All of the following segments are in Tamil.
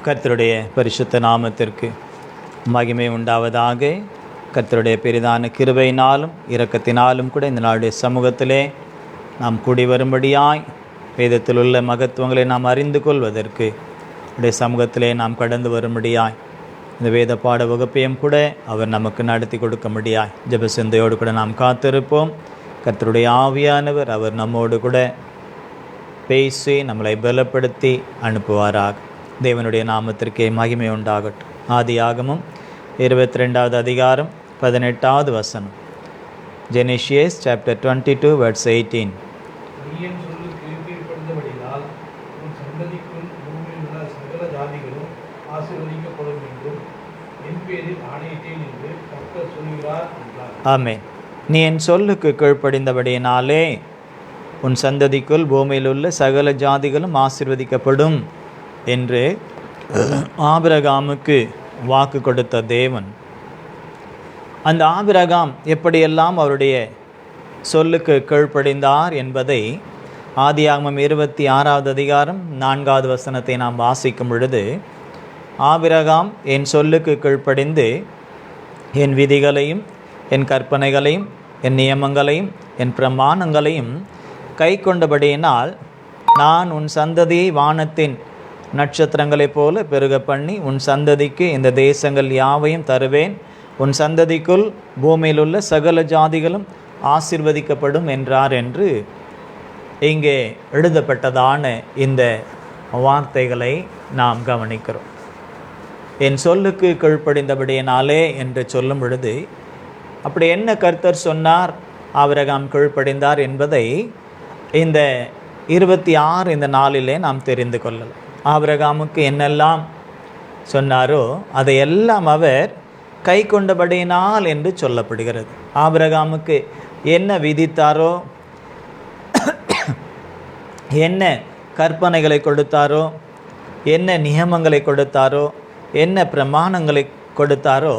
கர்த்தருடைய பரிசுத்த நாமத்திற்கு மகிமை உண்டாவதாக. கர்த்தருடைய பெரிதான கிருபையினாலும் இரக்கத்தினாலும் கூட இந்த நாளுடைய சமூகத்திலே நாம் கூடி வரும்படியாய் வேதத்தில் உள்ள மகத்துவங்களை நாம் அறிந்து கொள்வதற்கு உடைய சமூகத்திலே நாம் கடந்து வரும்படியாய் இந்த வேத பாட வகுப்பையும் கூட அவர் நமக்கு நடத்தி கொடுக்க முடியாய் ஜெபசிந்தையோடு கூட நாம் காத்திருப்போம். கர்த்தருடைய ஆவியானவர் அவர் நம்மோடு கூட பேசி நம்மளை பலப்படுத்தி அனுப்புவாராக. தேவனுடைய நாமத்திற்கே மகிமை உண்டாகட்டும். ஆதியாகமம் 22வது அதிகாரம் 18வது வசனம். ஜெனிசியஸ் சாப்டர் 22 verse 18. நீ என் சொல்லுக்கு கீழ்ப்படிந்தபடியால் உன் சந்ததிக்கும் பூமியில் உள்ள சகல ஜாதிகளும் ஆசீர்வதிக்கப்படும் என்றும் என் பேரில் ஆணையிட்டேன் என்று கர்த்தர் சொல்கிறார் என்றார். ஆமென். நீ என் சொல்லுக்கு கீழ்ப்படிந்தபடியினாலே உன் சந்ததிக்குள் பூமியில் உள்ள சகல ஜாதிகளும் ஆசீர்வதிக்கப்படும் என்று ஆபிரகாமுக்கு வாக்கு கொடுத்த தேவன், அந்த ஆபிரகாம் எப்படியெல்லாம் அவருடைய சொல்லுக்கு கீழ்ப்படிந்தார் என்பதை ஆதியாகமம் 26வது அதிகாரம் 4வது வசனத்தை நாம் வாசிக்கும் பொழுது, ஆபிரகாம் என் சொல்லுக்கு கீழ்ப்படிந்து என் விதிகளையும் என் கற்பனைகளையும் என் நியமங்களையும் என் பிரமாணங்களையும் கை கொண்டபடியினால் நான் உன் சந்ததியை வானத்தின் நட்சத்திரங்களைப் போல பெருக பண்ணி உன் சந்ததிக்கு இந்த தேசங்கள் யாவையும் தருவேன், உன் சந்ததிக்குள் பூமியில் உள்ள சகல ஜாதிகளும் ஆசீர்வதிக்கப்படும் என்றார் என்று இங்கே எழுதப்பட்டதான இந்த வார்த்தைகளை நாம் கவனிக்கிறோம். என் சொல்லுக்கு கீழ்ப்படிந்தபடியினாலே என்று சொல்லும் பொழுது அப்படி என்ன கர்த்தர் சொன்னார், ஆபிரகாம் கீழ்ப்படிந்தார் என்பதை இந்த 26 இந்த நாளிலே நாம் தெரிந்து கொள்ளலாம். ஆபிரகாமுக்கு என்னெல்லாம் சொன்னாரோ அதையெல்லாம் அவர் கை கொண்டபடியினால் என்று சொல்லப்படுகிறது. ஆபிரகாமுக்கு என்ன விதித்தாரோ, என்ன கற்பனைகளை கொடுத்தாரோ, என்ன நியமங்களை கொடுத்தாரோ, என்ன பிரமாணங்களை கொடுத்தாரோ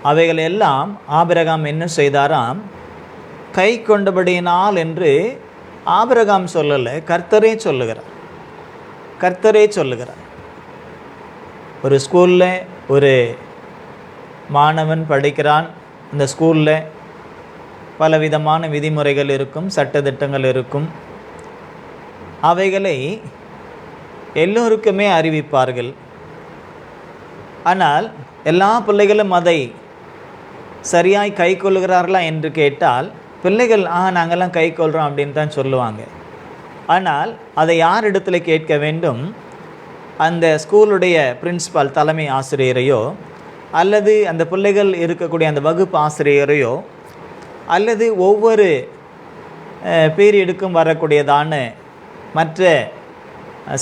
அவைகள் எல்லாம் ஆபிரகாம் என்ன செய்தாராம், கை கொண்டபடியினால் என்று ஆபிரகாம் சொல்லலை, கர்த்தரே சொல்லுகிறார். கர்த்தரே சொல்லுகிறார். ஒரு ஸ்கூலில் ஒரு மாணவன் படிக்கிறான். அந்த ஸ்கூலில் பலவிதமான விதிமுறைகள் இருக்கும், சட்டத்திட்டங்கள் இருக்கும். அவைகளை எல்லோருக்குமே அறிவிப்பார்கள். ஆனால் எல்லா பிள்ளைகளும் அதை சரியாய் கை கொள்கிறார்களா என்று கேட்டால் பிள்ளைகள் நாங்கள்லாம் கை கொள்கிறோம் அப்படின்னு தான் சொல்லுவாங்க. ஆனால் அதை யார் இடத்துல கேட்க வேண்டும்? அந்த ஸ்கூலுடைய பிரின்சிபால், தலைமை ஆசிரியரையோ, அல்லது அந்த பிள்ளைகள் இருக்கக்கூடிய அந்த வகுப்பு ஆசிரியரையோ, அல்லது ஒவ்வொரு பீரியடுக்கும் வரக்கூடியதான மற்ற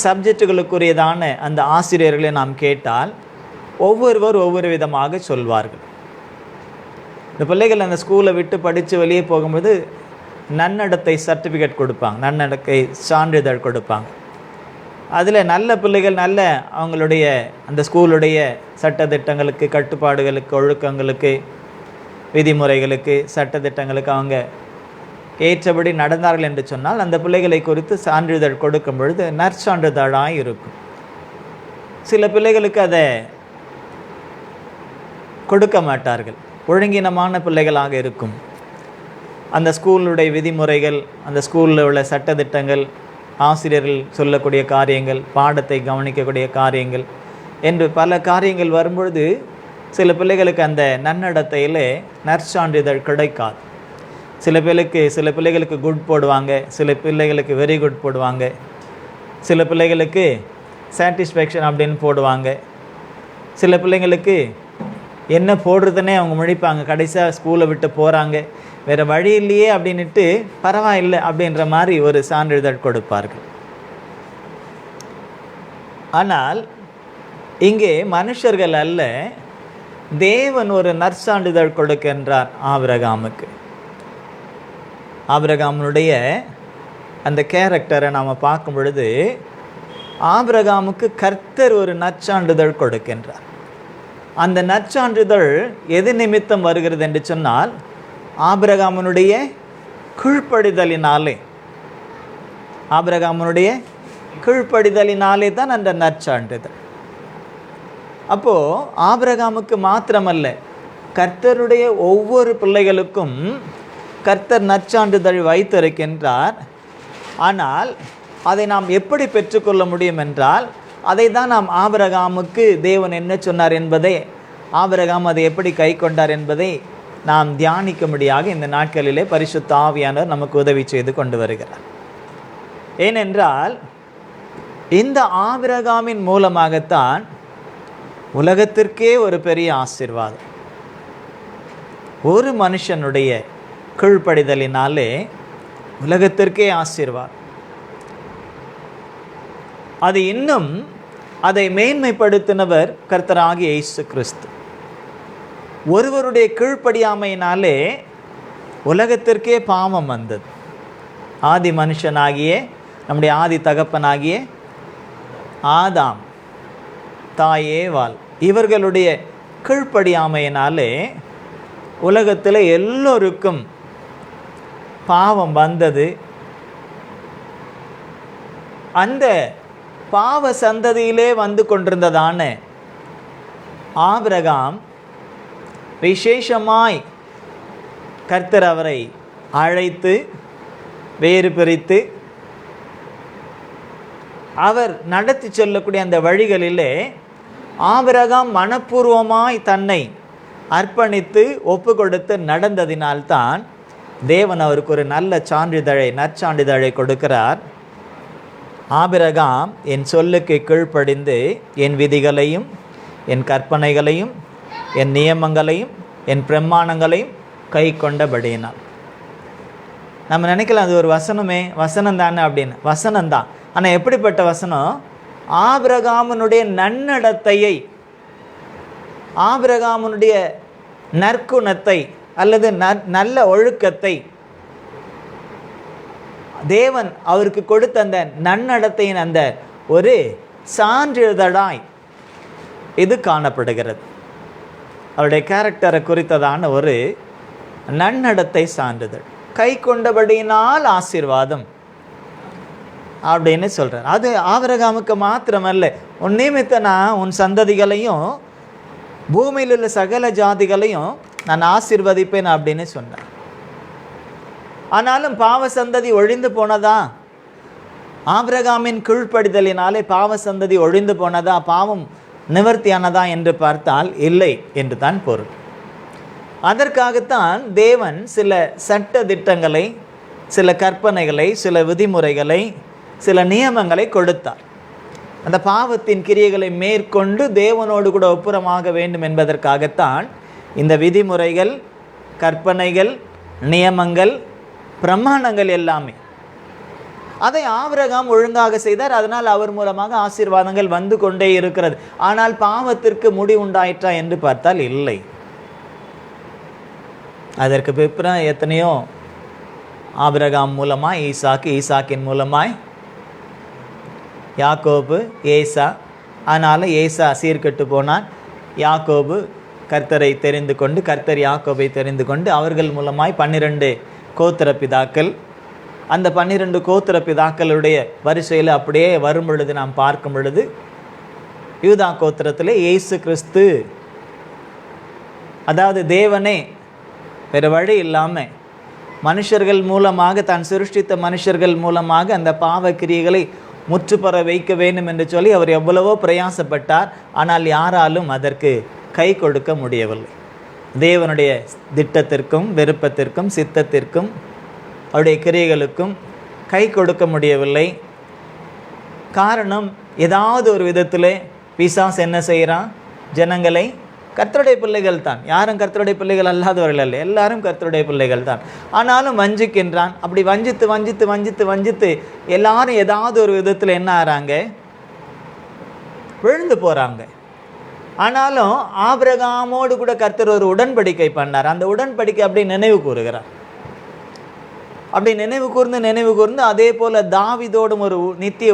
சப்ஜெக்டுகளுக்குரியதான அந்த ஆசிரியர்களை நாம் கேட்டால் ஒவ்வொருவர் ஒவ்வொரு விதமாக சொல்வார்கள். இந்த பிள்ளைகள் அந்த ஸ்கூலை விட்டு படித்து வெளியே போகும்போது நன்னடத்தை சர்டிஃபிகேட் கொடுப்பாங்க, நன்னடத்தை சான்றிதழ் கொடுப்பாங்க. அதில் நல்ல பிள்ளைகள் நல்ல அவங்களுடைய அந்த ஸ்கூலுடைய சட்டத்திட்டங்களுக்கு, கட்டுப்பாடுகளுக்கு, ஒழுக்கங்களுக்கு, விதிமுறைகளுக்கு, சட்டத்திட்டங்களுக்கு அவங்க ஏற்றபடி நடந்தார்கள் என்று சொன்னால் அந்த பிள்ளைகளை குறித்து சான்றிதழ் கொடுக்கும் பொழுது நற்சான்றிதழாக இருக்கும். சில பிள்ளைகளுக்கு அதை கொடுக்க மாட்டார்கள், ஒழுங்கினமான பிள்ளைகளாக இருக்கும். அந்த ஸ்கூலுடைய விதிமுறைகள், அந்த ஸ்கூலில் உள்ள சட்டத்திட்டங்கள், ஆசிரியர்கள் சொல்லக்கூடிய காரியங்கள், பாடத்தை கவனிக்கக்கூடிய காரியங்கள் என்று பல காரியங்கள் வரும்பொழுது சில பிள்ளைகளுக்கு அந்த நன்னடத்தையில் நற்சான்றிதழ் கிடைக்காது. சில பிள்ளைகளுக்கு குட் போடுவாங்க, சில பிள்ளைகளுக்கு வெரி குட் போடுவாங்க, சில பிள்ளைகளுக்கு சாட்டிஸ்ஃபேக்ஷன் அப்படின்னு போடுவாங்க, சில பிள்ளைங்களுக்கு என்ன போடுறதுன்னே அவங்க முழிப்பாங்க. கடைசியாக ஸ்கூலை விட்டு போகிறாங்க, வேறு வழி இல்லையே அப்படின்ட்டு பரவாயில்லை அப்படின்ற மாதிரி ஒரு சான்றிதழ் கொடுப்பார்கள். ஆனால் இங்கே மனுஷர்கள் அல்ல, தேவன் ஒரு நற்சான்றிதழ் கொடுக்கின்றார் ஆபிரகாமுக்கு. ஆபிரகாமுடைய அந்த கேரக்டரை நாம் பார்க்கும் பொழுது ஆபிரகாமுக்கு கர்த்தர் ஒரு நற்சான்றிதழ் கொடுக்கின்றார். அந்த நற்சான்றிதழ் எது நிமித்தம் வருகிறது என்று சொன்னால் ஆபிரகாமுடைய கீழ்ப்படிதலினாலே, ஆபிரகாமுடைய கீழ்ப்படிதலினாலே தான் அந்த நற்சான்றிதழ். அப்போது ஆபிரகாமுக்கு மாத்திரமல்ல, கர்த்தருடைய ஒவ்வொரு பிள்ளைகளுக்கும் கர்த்தர் நற்சான்றிதழ் வைத்திருக்கின்றார். ஆனால் அதை நாம் எப்படி பெற்றுக்கொள்ள முடியும் என்றால், அதை தான் நாம் ஆபிரகாமுக்கு தேவன் என்ன சொன்னார் என்பதை, ஆபிரகாம் அதை எப்படி கை கொண்டார் என்பதை நாம் தியானிக்கும்படியாக இந்த நாட்களிலே பரிசுத்த ஆவியானவர் நமக்கு உதவி செய்து கொண்டு வருகிறார். ஏனென்றால் இந்த ஆபிரகாமின் மூலமாகத்தான் உலகத்திற்கே ஒரு பெரிய ஆசீர்வாதம். ஒரு மனுஷனுடைய கீழ்ப்படிதலினாலே உலகத்திற்கே ஆசீர்வாதம். அது இன்னும் அதை மேன்மைப்படுத்தினவர் கர்த்தராகிய இயேசு கிறிஸ்து. ஒருவருடைய கீழ்ப்படியாமையினாலே உலகத்திற்கே பாவம் வந்தது. ஆதி மனுஷனாகிய நம்முடைய ஆதி தகப்பனாகிய ஆதாம், தாய் ஏவாள், இவர்களுடைய கீழ்ப்படியாமையினாலே உலகத்தில் எல்லோருக்கும் பாவம் வந்தது. அந்த பாவ சந்ததியிலே வந்து கொண்டிருந்ததான ஆபிரகாம் விசேஷமாய் கர்த்தர் அவரை அழைத்து வேறு பிரித்து அவர் நடத்தி சொல்லக்கூடிய அந்த வழிகளிலே ஆபிரகாம் மனப்பூர்வமாய் தன்னை அர்ப்பணித்து ஒப்பு கொடுத்து நடந்ததினால்தான் தேவன் அவருக்கு ஒரு நல்ல சான்றிதழை, நற்சான்றிதழை கொடுக்கிறார். ஆபிரகாம் என் சொல்லுக்கு கீழ்ப்படிந்து என் விதிகளையும் என் கற்பனைகளையும் என் நியமங்களையும் என் பிரமாணங்களையும் கை கொண்டபடியினான். நம்ம நினைக்கலாம் அது ஒரு வசனம் தானே அப்படின்னு. வசனம்தான். ஆனால் எப்படிப்பட்ட வசனம்? ஆபிரகாமனுடைய நன்னடத்தையை, ஆபிரகாமனுடைய நற்குணத்தை அல்லது நல்ல ஒழுக்கத்தை தேவன் அவருக்கு கொடுத்த அந்த நன்னடத்தையின் அந்த ஒரு சான்றிதழாய் இது காணப்படுகிறது. அவருடைய கேரக்டரை குறித்ததான ஒரு நன்னடத்தை சான்றிதழ். கை கொண்டபடியினால் ஆசீர்வாதம் அப்படின்னு சொல்கிறார். அது ஆபிரகாமுக்கு மாத்திரமல்ல, உன் நிமித்தனா உன் சந்ததிகளையும் பூமியில் உள்ள சகல ஜாதிகளையும் நான் ஆசீர்வதிப்பேன் அப்படின்னு சொன்னார். ஆனாலும் பாவ சந்ததி ஒழிந்து போனதா? ஆபிரகாமின் கீழ்ப்படிதலினாலே பாவ சந்ததி ஒழிந்து போனதா, பாவம் நிவர்த்தியானதா என்று பார்த்தால் இல்லை என்று தான் பொருள். அதற்காகத்தான் தேவன் சில சட்ட திட்டங்களை, சில கற்பனைகளை, சில விதிமுறைகளை, சில நியமங்களை கொடுத்தார். அந்த பாவத்தின் கிரியைகளை மேற்கொண்டு தேவனோடு கூட ஒப்புரமாக வேண்டும் என்பதற்காகத்தான் இந்த விதிமுறைகள், கற்பனைகள், நியமங்கள், பிரமாணங்கள் எல்லாமே. அதை ஆபிரகாம் ஒழுங்காக செய்தார். அதனால் அவர் மூலமாக ஆசீர்வாதங்கள் வந்து கொண்டே இருக்கிறது. ஆனால் பாவத்திற்கு முடிவுண்டாயிற்றா என்று பார்த்தால் இல்லை. அதற்கு பிறகு எத்தனையோ ஆபிரகாம் மூலமாய் ஈசாக்கு, ஈசாக்கின் மூலமாய் யாக்கோபு, ஏசா. அதனால் ஏசா சீர்கெட்டு போனான். யாக்கோபு கர்த்தரை தெரிந்து கொண்டு, கர்த்தர் யாக்கோபை தெரிந்து கொண்டு அவர்கள் மூலமாய் 12 கோத்திர பிதாக்கள். அந்த 12 கோத்திர பிதாக்களுடைய வரிசையில் அப்படியே வரும் பொழுது நாம் பார்க்கும் பொழுது யூதா கோத்திரத்தில் இயேசு கிறிஸ்து, அதாவது தேவனே வேறு வழி இல்லாமல் மனுஷர்கள் மூலமாக, தான் சிருஷ்டித்த மனுஷர்கள் மூலமாக அந்த பாவ கிரியைகளை முற்றுப்பெற வைக்க வேண்டும் என்று சொல்லி அவர் எவ்வளவோ பிரயாசப்பட்டார். ஆனால் யாராலும் அதற்கு கை கொடுக்க முடியவில்லை. தேவனுடைய திட்டத்திற்கும் விருப்பத்திற்கும் சித்தத்திற்கும் அவருடைய கிரியைகளுக்கும் கை கொடுக்க முடியவில்லை. காரணம், ஏதாவது ஒரு விதத்தில் பிசாசு என்ன செய்கிறான்? ஜனங்களை, கர்த்தருடைய பிள்ளைகள் தான், யாரும் கர்த்தருடைய பிள்ளைகள் அல்லாதவர்கள் அல்ல, எல்லாரும் கர்த்தருடைய பிள்ளைகள் தான், ஆனாலும் வஞ்சிக்கின்றான். அப்படி வஞ்சித்து வஞ்சித்து வஞ்சித்து வஞ்சித்து எல்லாரும் ஏதாவது ஒரு விதத்தில் என்ன ஆகிறாங்க? விழுந்து போகிறாங்க. ஆனாலும் ஆபிரகாமோடு கூட கர்த்தர் ஒரு உடன்படிக்கை பண்ணார். அந்த உடன்படிக்கை அப்படி நினைவு கூறுகிறார். அப்படி நினைவு கூர்ந்து அதே போல் தாவீதோடும் ஒரு நித்திய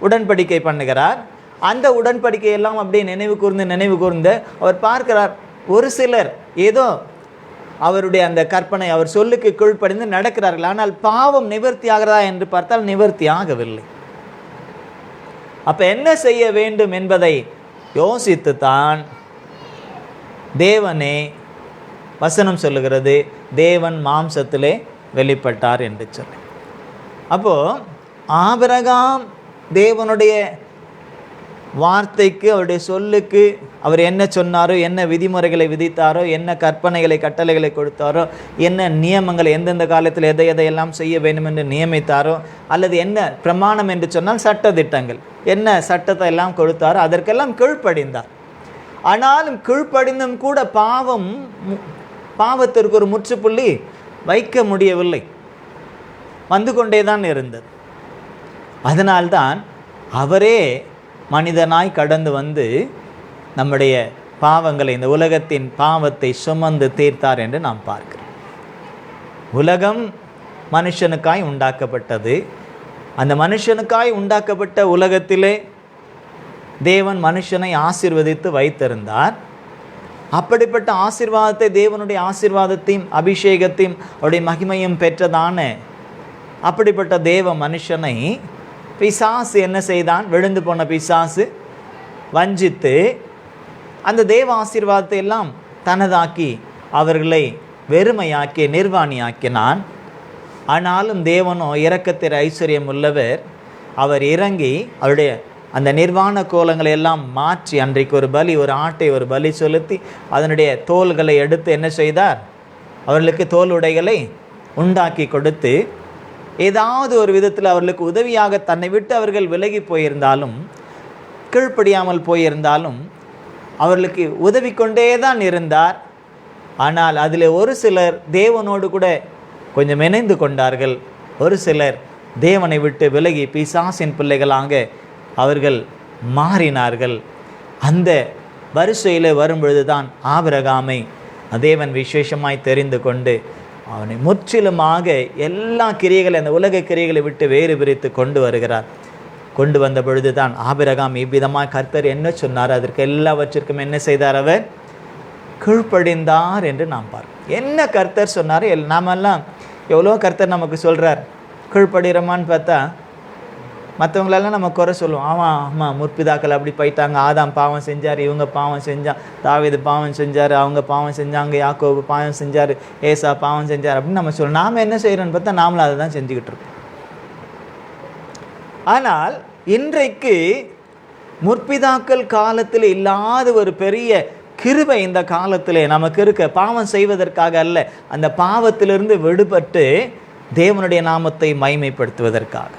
உடன்படிக்கை பண்ணுகிறார். அந்த உடன்படிக்கையெல்லாம் அப்படியே நினைவு கூர்ந்து அவர் பார்க்கிறார், ஒரு சிலர் ஏதோ அவருடைய அந்த கற்பனை, அவர் சொல்லுக்கு கீழ்ப்படிந்து நடக்கிறார்கள். ஆனால் பாவம் நிவர்த்தி ஆகிறதா என்று பார்த்தால் நிவர்த்தி ஆகவில்லை. அப்போ என்ன செய்ய வேண்டும் என்பதை யோசித்து தான் தேவனே, வசனம் சொல்லுகிறது, தேவன் மாம்சத்திலே வெளிப்பட்டார் என்று சொல்லி. அப்போது ஆபிரகாம் தேவனுடைய வார்த்தைக்கு, அவருடைய சொல்லுக்கு, அவர் என்ன சொன்னாரோ, என்ன விதிமுறைகளை விதித்தாரோ, என்ன கற்பனைகளை கட்டளைகளை கொடுத்தாரோ, என்ன நியமங்களை எந்தெந்த காலத்தில் எதை எதையெல்லாம் செய்ய வேண்டும் என்று நியமித்தாரோ, அல்லது என்ன பிரமாணம் என்று சொன்னால் சட்ட திட்டங்கள், என்ன சட்டத்தை எல்லாம் கொடுத்தாரோ அதற்கெல்லாம் கீழ்ப்படிந்தார். ஆனாலும் கீழ்ப்படிந்தும் கூட பாவத்திற்கு ஒரு முற்றுப்புள்ளி வைக்க முடியவில்லை, வந்து கொண்டே தான் இருந்தது. அதனால்தான் அவரே மனிதனாய் கடந்து வந்து நம்முடைய பாவங்களை, இந்த உலகத்தின் பாவத்தை சுமந்து தீர்த்தார் என்று நாம் பார்க்கிறோம். உலகம் மனுஷனுக்காய் உண்டாக்கப்பட்டது. அந்த மனுஷனுக்காய் உண்டாக்கப்பட்ட உலகத்திலே தேவன் மனுஷனை ஆசீர்வதித்து வைத்திருந்தார். அப்படிப்பட்ட ஆசீர்வாதத்தை, தேவனுடைய ஆசீர்வாதத்தையும் அபிஷேகத்தையும் அவருடைய மகிமையும் பெற்றதான அப்படிப்பட்ட தேவ மனுஷனை பிசாசு என்ன செய்தான்? விழுந்து போன பிசாசு வஞ்சித்து அந்த தேவ ஆசீர்வாதத்தை எல்லாம் தனதாக்கி அவர்களை வெறுமையாக்கி நிர்வாணியாக்கினான். ஆனாலும் தேவனோ இரக்கத்தின் ஐஸ்வர்யம் உள்ளவர். அவர் இறங்கி அவருடைய அந்த நிர்வாண கோலங்களை எல்லாம் மாற்றி, அன்றைக்கு ஒரு பலி, ஒரு ஆட்டை ஒரு பலி செலுத்தி அதனுடைய தோள்களை எடுத்து என்ன செய்தார்? அவர்களுக்கு தோல் உடைகளை உண்டாக்கி கொடுத்து, ஏதாவது ஒரு விதத்தில் அவர்களுக்கு உதவியாக தன்னை விட்டு அவர்கள் விலகி போயிருந்தாலும், கீழ்ப்படியாமல் போயிருந்தாலும் அவர்களுக்கு உதவி கொண்டே தான் இருந்தார். ஆனால் அதில் ஒரு சிலர் தேவனோடு கூட கொஞ்சம் இணைந்து கொண்டார்கள். ஒரு சிலர் தேவனை விட்டு விலகி பிசாசின் பிள்ளைகளாக அவர்கள் மாறினார்கள். அந்த வரிசையில் வரும்பொழுது தான் ஆபிரகாமை தேவன் விசேஷமாய் தெரிந்து கொண்டு அவனை முற்றிலுமாக எல்லா கிரியைகளை, அந்த உலக கிரியைகளை விட்டு வேறு பிரித்து கொண்டு வருகிறார். கொண்டு வந்த பொழுது தான் ஆபிரகாம் இவ்விதமாக கர்த்தர் என்ன சொன்னார், அதற்கு எல்லாவற்றிற்கும் என்ன செய்தார்? அவர் கீழ்ப்படிந்தார் என்று நாம் பார்க்கிறோம். என்ன கர்த்தர் சொன்னார்? நாமெல்லாம் எவ்வளோ கர்த்தர் நமக்கு சொல்கிறார், கீழ்ப்படுகிறோமான்னு பார்த்தா மற்றவங்களெல்லாம் நம்ம குறை சொல்லுவோம். ஆமாம் முற்பிதாக்கள் அப்படி போயிட்டாங்க, ஆதாம் பாவம் செஞ்சார், இவங்க பாவம் செஞ்சார், தாவீது பாவம் செஞ்சார், அவங்க பாவம் செஞ்சாங்க, யாக்கோபு பாவம் செஞ்சார், ஏசா பாவம் செஞ்சார் அப்படின்னு நம்ம சொல்லுவோம். நாம் என்ன செய்கிறோன்னு பார்த்தா நாமளும் அதை தான் செஞ்சுக்கிட்டு இருக்கோம். ஆனால் இன்றைக்கு முற்பிதாக்கள் காலத்தில் இல்லாத ஒரு பெரிய கிருபை இந்த காலத்திலே நமக்கு இருக்க, பாவம் செய்வதற்காக அல்ல, அந்த பாவத்திலிருந்து விடுபட்டு தேவனுடைய நாமத்தை மகிமைப்படுத்துவதற்காக.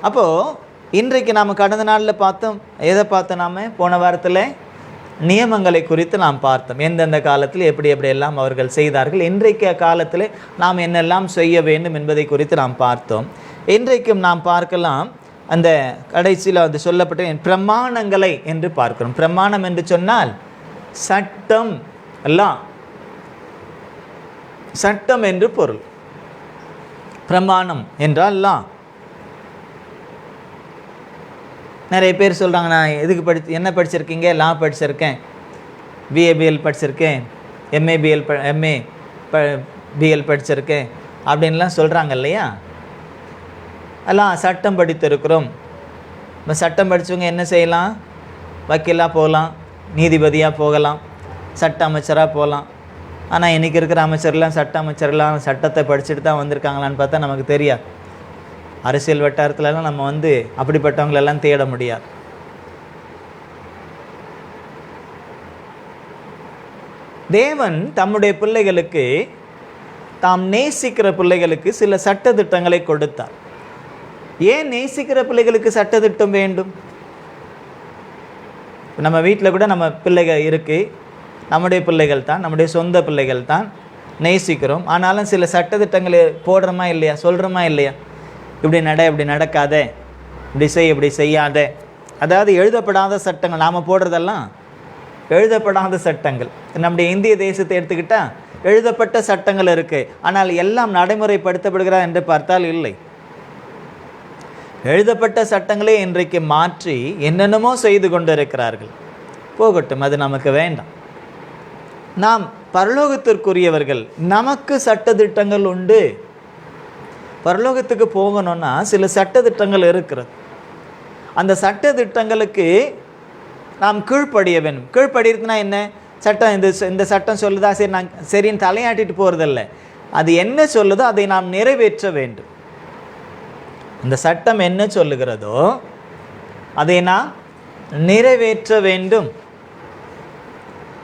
அப்போது இன்றைக்கு நாம் கடந்த நாளில் பார்த்தோம். எதை பார்த்தோம்? நாம் போன வாரத்தில் நியமங்களை குறித்து நாம் பார்த்தோம். எந்தெந்த காலத்தில் எப்படி எப்படியெல்லாம் அவர்கள் செய்தார்கள், இன்றைக்கு காலத்தில் நாம் என்னெல்லாம் செய்ய வேண்டும் என்பதை குறித்து நாம் பார்த்தோம். இன்றைக்கும் நாம் பார்க்கலாம், அந்த கடைசியில் அது சொல்லப்பட்ட பிரமாணங்களை என்று பார்க்கிறோம். பிரமாணம் என்று சொன்னால் சட்டம், எல்லாம் சட்டம் என்று பொருள். பிரமாணம் என்றால் எல்லாம். நிறைய பேர் சொல்கிறாங்க, நான் எதுக்கு என்ன படிச்சிருக்கீங்க? லா படிச்சிருக்கேன், பிஏபிஎல் படிச்சிருக்கேன், எம்ஏ பிஎல் படிச்சிருக்கேன் அப்படின்லாம் சொல்கிறாங்க இல்லையா? எல்லாம் சட்டம் படித்திருக்கிறோம். இப்போ சட்டம் படித்தவங்க என்ன செய்யலாம்? வக்கீலாக போகலாம், நீதிபதியாக போகலாம், சட்ட அமைச்சராக போகலாம். ஆனால் இன்றைக்கி இருக்கிற அமைச்சர்லாம், சட்ட அமைச்சர்லாம் சட்டத்தை படிச்சுட்டு தான் வந்திருக்காங்களான்னு பார்த்தா நமக்கு தெரியாது. அரசியல் வட்டாரத்துலலாம் நம்ம அப்படிப்பட்டவங்களெல்லாம் தேட முடியாது. தேவன் தம்முடைய பிள்ளைகளுக்கு, தாம் நேசிக்கிற பிள்ளைகளுக்கு சில சட்டத்திட்டங்களை கொடுத்தார். ஏன் நேசிக்கிற பிள்ளைகளுக்கு சட்டத்திட்டம் வேண்டும்? நம்ம வீட்டில் கூட நம்ம பிள்ளைகள் இருக்குது, நம்முடைய பிள்ளைகள் தான், நம்முடைய சொந்த பிள்ளைகள் தான், நேசிக்கிறோம். ஆனாலும் சில சட்டத்திட்டங்களை போடுறோமா இல்லையா, சொல்கிறோமா இல்லையா? இப்படி இப்படி நடக்காத, இப்படி இப்படி செய்யாத. அதாவது எழுதப்படாத சட்டங்கள். நாம் போடுறதெல்லாம் எழுதப்படாத சட்டங்கள். நம்முடைய இந்திய தேசத்தை எடுத்துக்கிட்டால் எழுதப்பட்ட சட்டங்கள் இருக்குது, ஆனால் எல்லாம் நடைமுறைப்படுத்தப்படுகிறதா என்று பார்த்தால் இல்லை. எழுதப்பட்ட சட்டங்களே இன்றைக்கு மாற்றி என்னென்னமோ செய்து கொண்டு இருக்கிறார்கள். போகட்டும், அது நமக்கு வேண்டாம். நாம் பரலோகத்திற்குரியவர்கள், நமக்கு சட்டத்திட்டங்கள் உண்டு. பரலோகத்துக்கு போகணும்னா சில சட்டத்திட்டங்கள் இருக்கிறது. அந்த சட்டத்திட்டங்களுக்கு நாம் கீழ்ப்படிய வேண்டும். கீழ்ப்படிறதுனா என்ன? சட்டம் இந்த சட்டம் சொல்லுதா, சரி நான் சரின்னு தலையாட்டிட்டு போகிறதில்ல. அது என்ன சொல்லுதோ அதை நாம் நிறைவேற்ற வேண்டும். இந்த சட்டம் என்ன சொல்லுகிறதோ அதை நாம் நிறைவேற்ற வேண்டும்.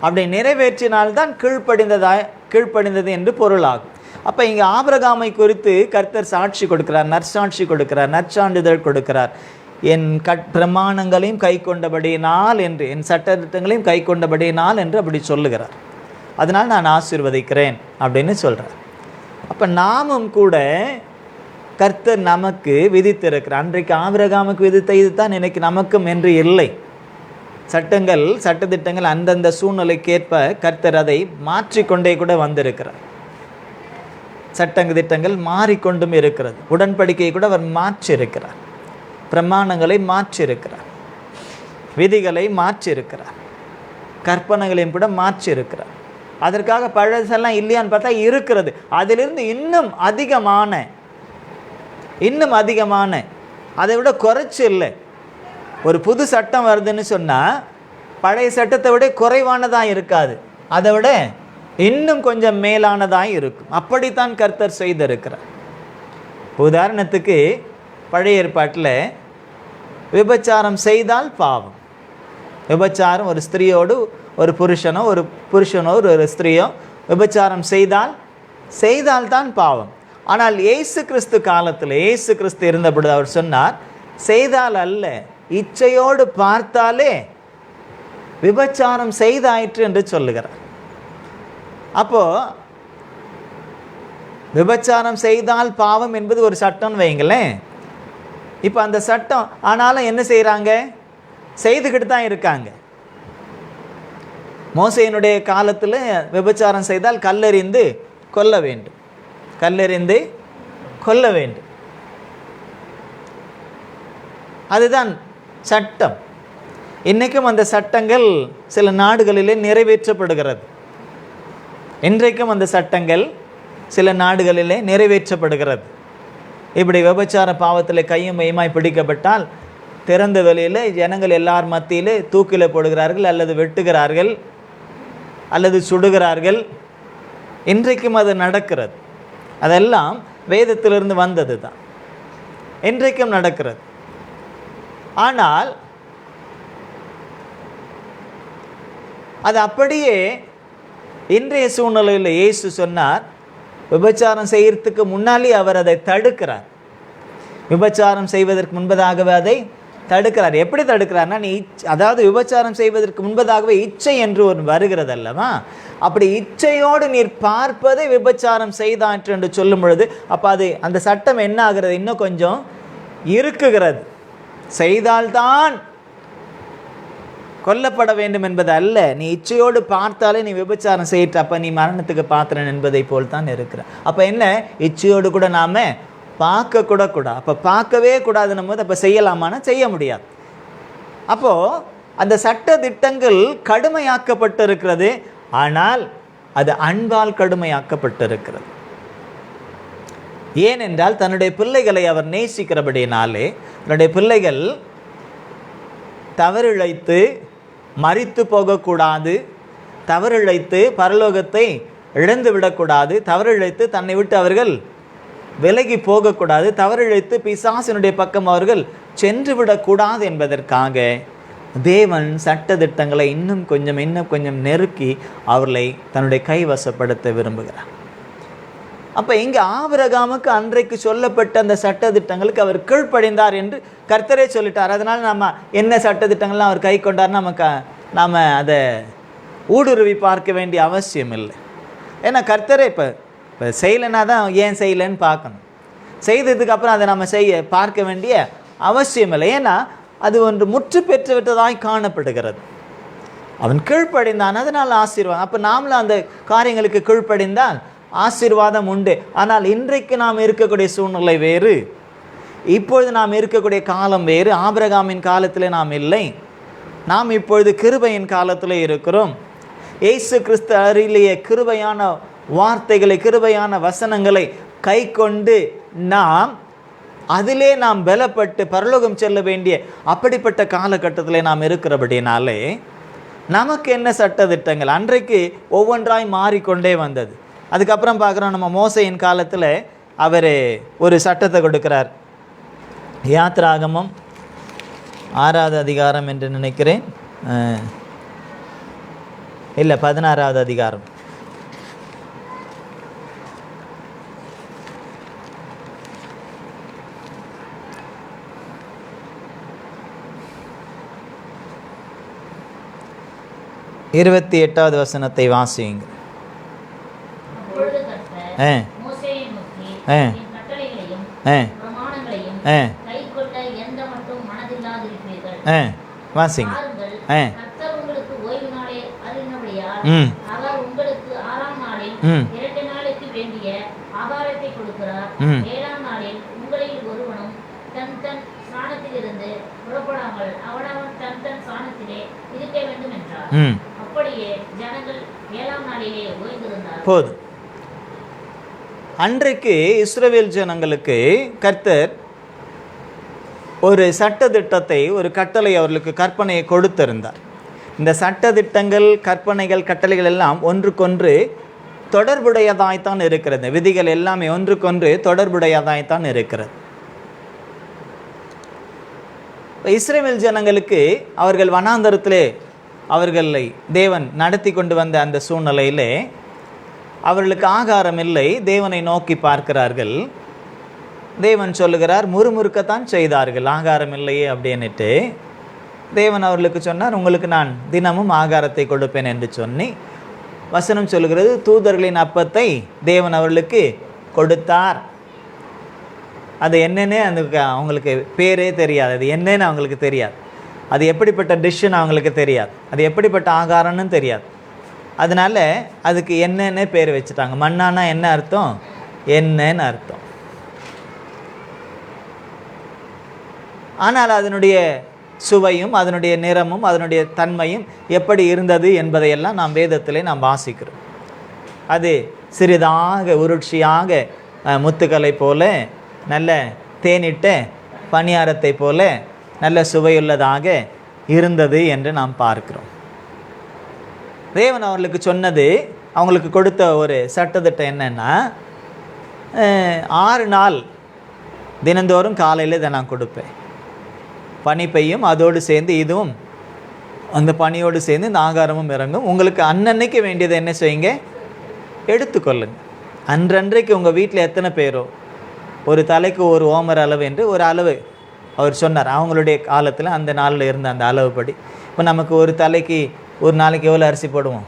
அப்படி நிறைவேற்றினால்தான் கீழ்ப்படிந்தது என்று பொருளாகும். அப்போ இங்கே ஆபிரகாமை குறித்து கர்த்தர் சாட்சி கொடுக்கிறார், நற்சாட்சி கொடுக்கிறார், நற்சான்றிதழ் கொடுக்கிறார். என் பிரமாணங்களையும் கை கொண்டபடியினால் என்று, என் சட்டத்திட்டங்களையும் கை கொண்டபடியினால் என்று அப்படி சொல்லுகிறார். அதனால் நான் ஆசீர்வதிக்கிறேன் அப்படின்னு சொல்கிறார். அப்போ நாமும் கூட கர்த்தர் நமக்கு விதித்திருக்கிறார். அன்றைக்கு ஆபிரகாமுக்கு விதித்த இது தான் இன்னைக்கு நமக்கும் என்று இல்லை. சட்டத்திட்டங்கள் அந்தந்த சூழ்நிலைக்கேற்ப கர்த்தர் அதை மாற்றிக்கொண்டே கூட வந்திருக்கிறார். சட்டத்திட்டங்கள் மாறிக்கொண்டும் இருக்கிறது. உடன்படிக்கையை கூட அவர் மாற்றியிருக்கிறார், பிரமாணங்களை மாற்றியிருக்கிறார், விதிகளை மாற்றியிருக்கிறார், கற்பனைகளையும் கூட மாற்றியிருக்கிறார். அதற்காக பழசெல்லாம் இல்லையான்னு பார்த்தா இருக்கிறது. அதிலிருந்து இன்னும் அதிகமான அதை விட குறைச்சி இல்லை. ஒரு புது சட்டம் வருதுன்னு சொன்னால் பழைய சட்டத்தை விட குறைவானதாக இருக்காது, அதை விட இன்னும் கொஞ்சம் மேலானதாக இருக்கும். அப்படித்தான் கர்த்தர் செய்திருக்கிறார். உதாரணத்துக்கு பழைய ஏற்பாட்டில் விபச்சாரம் செய்தால் பாவம். விபச்சாரம் ஒரு ஸ்திரீயோடு ஒரு புருஷனோ ஒரு ஸ்திரீயோ விபச்சாரம் செய்தால்தான் பாவம். ஆனால் இயேசு கிறிஸ்து காலத்தில், இயேசு கிறிஸ்து இருந்தபொழுது அவர் சொன்னார், செய்தால் அல்ல, இச்சையோடு பார்த்தாலே விபச்சாரம் செய்தாயிற்று என்று சொல்லுகிறார். அப்போ விபச்சாரம் செய்தால் பாவம் என்பது ஒரு சட்டம் வைங்களேன். இப்போ அந்த சட்டம் ஆனாலும் என்ன செய்கிறாங்க? செய்துக்கிட்டு தான் இருக்காங்க. மோசேயினுடைய காலத்தில் விபச்சாரம் செய்தால் கல்லெறிந்து கொல்ல வேண்டும். அதுதான் சட்டம். இன்றைக்கும் அந்த சட்டங்கள் சில நாடுகளிலே நிறைவேற்றப்படுகிறது. இன்றைக்கும் அந்த சட்டங்கள் சில நாடுகளிலே நிறைவேற்றப்படுகிறது. இப்படி விபச்சார பாவத்தில் கையும் மையுமாய் பிடிக்கப்பட்டால் திறந்த வெளியில் ஜனங்கள் எல்லார் மத்தியிலே தூக்கில் போடுகிறார்கள், அல்லது வெட்டுகிறார்கள், அல்லது சுடுகிறார்கள். இன்றைக்கும் அது நடக்கிறது. அதெல்லாம் வேதத்திலிருந்து வந்தது தான், இன்றைக்கும் நடக்கிறது. ஆனால் அது அப்படியே இன்றைய சூழ்நிலையில் இயேசு சொன்னார், விபச்சாரம் செய்யறதுக்கு முன்னாலே அவர் அதை தடுக்கிறார். விபச்சாரம் செய்வதற்கு முன்பதாகவே அதை தடுக்கிறார். எப்படி தடுக்கிறார்னா, அதாவது விபச்சாரம் செய்வதற்கு முன்பதாகவே இச்சை என்று ஒரு வருகிறது அல்லவா? அப்படி இச்சையோடு நீர் பார்ப்பதை விபச்சாரம் செய்தாற்று என்று சொல்லும் பொழுது அப்போ அது அந்த சட்டம் என்ன ஆகிறது? இன்னும் கொஞ்சம் இருக்குகிறது. செய்தால்தான் கொல்லப்பட வேண்டும் என்பது அல்ல, நீ இச்சையோடு பார்த்தாலே நீ விபச்சாரம் செய்யிட்டு அப்போ நீ மரணத்துக்கு பாத்திரன் என்பதை போல் தான் இருக்கிற. அப்போ என்ன, இச்சையோடு கூட நாம் பார்க்கக்கூட கூடாது. அப்போ பார்க்கவே கூடாதுன்னும் போது அப்போ செய்யலாமான்னா செய்ய முடியாது. அப்போது அந்த சட்ட திட்டங்கள் கடுமையாக்கப்பட்டு இருக்கிறது. ஆனால் அது அன்பால் கடுமையாக்கப்பட்டிருக்கிறது. ஏனென்றால் தன்னுடைய பிள்ளைகளை அவர் நேசிக்கிறபடினாலே, தன்னுடைய பிள்ளைகள் தவறிழைத்து மரித்து போகக்கூடாது, தவறிழைத்து பரலோகத்தை இழந்து விடக்கூடாது, தவறிழைத்து தன்னை விட்டு அவர்கள் விலகி போகக்கூடாது, தவறிழைத்து பிசாசினுடைய பக்கம் அவர்கள் சென்று விடக்கூடாது என்பதற்காக தேவன் சட்ட திட்டங்களை இன்னும் கொஞ்சம் நெருக்கி அவர்களை தன்னுடைய கைவசப்படுத்த விரும்புகிறார். அப்போ இங்கே ஆபிரகாமுக்கு அன்றைக்கு சொல்லப்பட்ட அந்த சட்ட திட்டங்களுக்கு அவர் கீழ்ப்படிந்தார் என்று கர்த்தரே சொல்லிட்டார். அதனால் நம்ம என்ன சட்ட திட்டங்கள்லாம் அவர் கை கொண்டார், நாம் அதை ஊடுருவி பார்க்க வேண்டிய அவசியம் இல்லை. ஏன்னா கர்த்தரே இப்போ செய்யலைன்னா தான் ஏன் செய்யலைன்னு பார்க்கணும். செய்ததுக்கு அப்புறம் அதை நம்ம பார்க்க வேண்டிய அவசியம் இல்லை. ஏன்னா அது ஒன்று முற்று பெற்று விட்டதாய் காணப்படுகிறது. அவன் கீழ்ப்படிந்தான், அதனால் ஆசீர்வாதம். அப்போ நாமளும் அந்த காரியங்களுக்கு கீழ்ப்படிந்தால் ஆசீர்வாதம் உண்டு. ஆனால் இன்றைக்கு நாம் இருக்கக்கூடிய சூழ்நிலை வேறு, இப்பொழுது நாம் இருக்கக்கூடிய காலம் வேறு. ஆபிரகாமின் காலத்தில் நாம் இல்லை, நாம் இப்பொழுது கிருபையின் காலத்தில் இருக்கிறோம். இயேசு கிறிஸ்து அருளிய கிருபையான வார்த்தைகளை, கிருபையான வசனங்களை கை கொண்டு நாம் அதிலே நாம் பலப்பட்டு பரலோகம் செல்ல வேண்டிய அப்படிப்பட்ட காலகட்டத்தில் நாம் இருக்கிறபடினாலே நமக்கு என்ன சட்டதிட்டங்கள் அன்றைக்கு ஒவ்வொன்றாய் மாறிக்கொண்டே வந்தது. அதுக்கப்புறம் பார்க்குறோம், நம்ம மோசையின் காலத்தில் அவர் ஒரு சட்டத்தை கொடுக்கிறார். யாத்ராகமம் 6வது அதிகாரம் என்று நினைக்கிறேன், இல்லை 16வது அதிகாரம். இருபத்தி 8வது வசனத்தை வாசியுங்க. வாசிங்க. போதும். அன்றைக்கு இஸ்ரவேல் ஜனங்களுக்கு கர்த்தர் ஒரு சட்டதிட்டத்தை, ஒரு கட்டளை, அவர்களுக்கு கற்பனையை கொடுத்திருந்தார். இந்த சட்டதிட்டங்கள், கற்பனைகள், கட்டளைகள் எல்லாம் ஒன்றுக்கொன்று தொடர்புடையதாய்த்தான் இருக்கிறது. விதிகள் எல்லாமே ஒன்றுக்கொன்று தொடர்புடையதாய்த்தான் இருக்கிறது. இஸ்ரவேல் ஜனங்களுக்கு அவர்கள் வனாந்தரத்திலே அவர்களை தேவன் நடத்தி கொண்டு வந்த அந்த சூழ்நிலையிலே அவர்களுக்கு ஆகாரம் இல்லை. தேவனை நோக்கி பார்க்கிறார்கள். தேவன் சொல்லுகிறார், முறுமுறுக்கத்தான் செய்தார்கள், ஆகாரம் இல்லையே அப்படின்னுட்டு. தேவன் அவர்களுக்கு சொன்னார், உங்களுக்கு நான் தினமும் ஆகாரத்தை கொடுப்பேன் என்று சொல்லி வசனம் சொல்லுகிறது. தூதர்களின் அப்பத்தை தேவன் அவர்களுக்கு கொடுத்தார். அது என்னென்னு அவங்களுக்கு பேரே தெரியாது, அது என்னன்னு அவங்களுக்கு தெரியாது, அது எப்படிப்பட்ட டிஷ்ஷுன்னு அவங்களுக்கு தெரியாது, அது எப்படிப்பட்ட ஆகாரம்னு தெரியாது. அதனால் அதுக்கு என்னென்ன பேர் வச்சுட்டாங்க. மண்ணானா என்ன அர்த்தம்? என்னன்னு அர்த்தம். ஆனால் அதனுடைய சுவையும் அதனுடைய நிறமும் அதனுடைய தன்மையும் எப்படி இருந்தது என்பதையெல்லாம் நாம் வேதத்திலே நாம் வாசிக்கிறோம். அது சிறிதாக உருட்சியாக முத்துக்களை போல, நல்ல தேனிட்ட பணியாரத்தை போல நல்ல சுவையுள்ளதாக இருந்தது என்று நாம் பார்க்கிறோம். தேவன் அவர்களுக்கு சொன்னது, அவங்களுக்கு கொடுத்த ஒரு சட்டத்திட்டம் என்னென்னா, 6 நாள் தினந்தோறும் காலையில் இதை நான் கொடுப்பேன். பனி பெய்யும், அதோடு சேர்ந்து இதுவும் அந்த பனியோடு சேர்ந்து இந்த ஆகாரமும் இறங்கும். உங்களுக்கு அன்னன்னைக்கு வேண்டியதை என்ன செய்யுங்க, எடுத்துக்கொள்ளுங்க. அன்றன்றைக்கு உங்கள் வீட்டில் எத்தனை பேரோ ஒரு தலைக்கு ஒரு ஓமர் அளவு என்று ஒரு அளவு அவர் சொன்னார். அவங்களுடைய காலத்தில் அந்த நாளில் இருந்த அந்த அளவுப்படி. இப்போ நமக்கு ஒரு தலைக்கு ஒரு நாளைக்கு எவ்வளோ அரிசி போடுவோம்?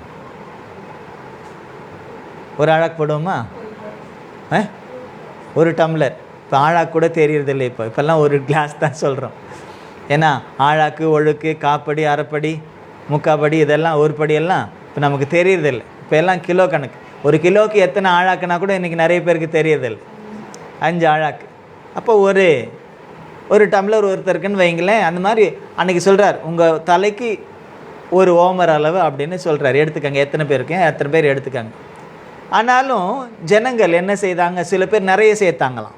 ஒரு ஆழாக்கு போடுவோமா? ஒரு டம்ளர். இப்போ ஆழாக்கு கூட தெரியறதில்லை. இப்போல்லாம் ஒரு கிளாஸ் தான் சொல்கிறோம். ஏன்னா ஆழாக்கு, ஒழுக்கு, காப்படி, அரைப்படி, முக்காப்படி, இதெல்லாம் ஒரு படியெல்லாம் இப்போ நமக்கு தெரியறதில்லை. இப்போ எல்லாம் கிலோ கணக்கு. ஒரு கிலோவுக்கு எத்தனை ஆழாக்குனா கூட இன்றைக்கி நிறைய பேருக்கு தெரியறதில்லை. 5 ஆழாக்கு. அப்போ ஒரு டம்ளர் ஒருத்தருக்குன்னு வைங்களேன். அந்த மாதிரி அன்றைக்கி சொல்கிறார், உங்கள் தலைக்கு ஒரு ஓமர் அளவு அப்படின்னு சொல்கிறார். எடுத்துக்கங்க, எத்தனை பேருக்கு எத்தனை பேர் எடுத்துக்காங்க. ஆனாலும் ஜனங்கள் என்ன செய்தாங்க, சில பேர் நிறைய சேர்த்தாங்களாம்,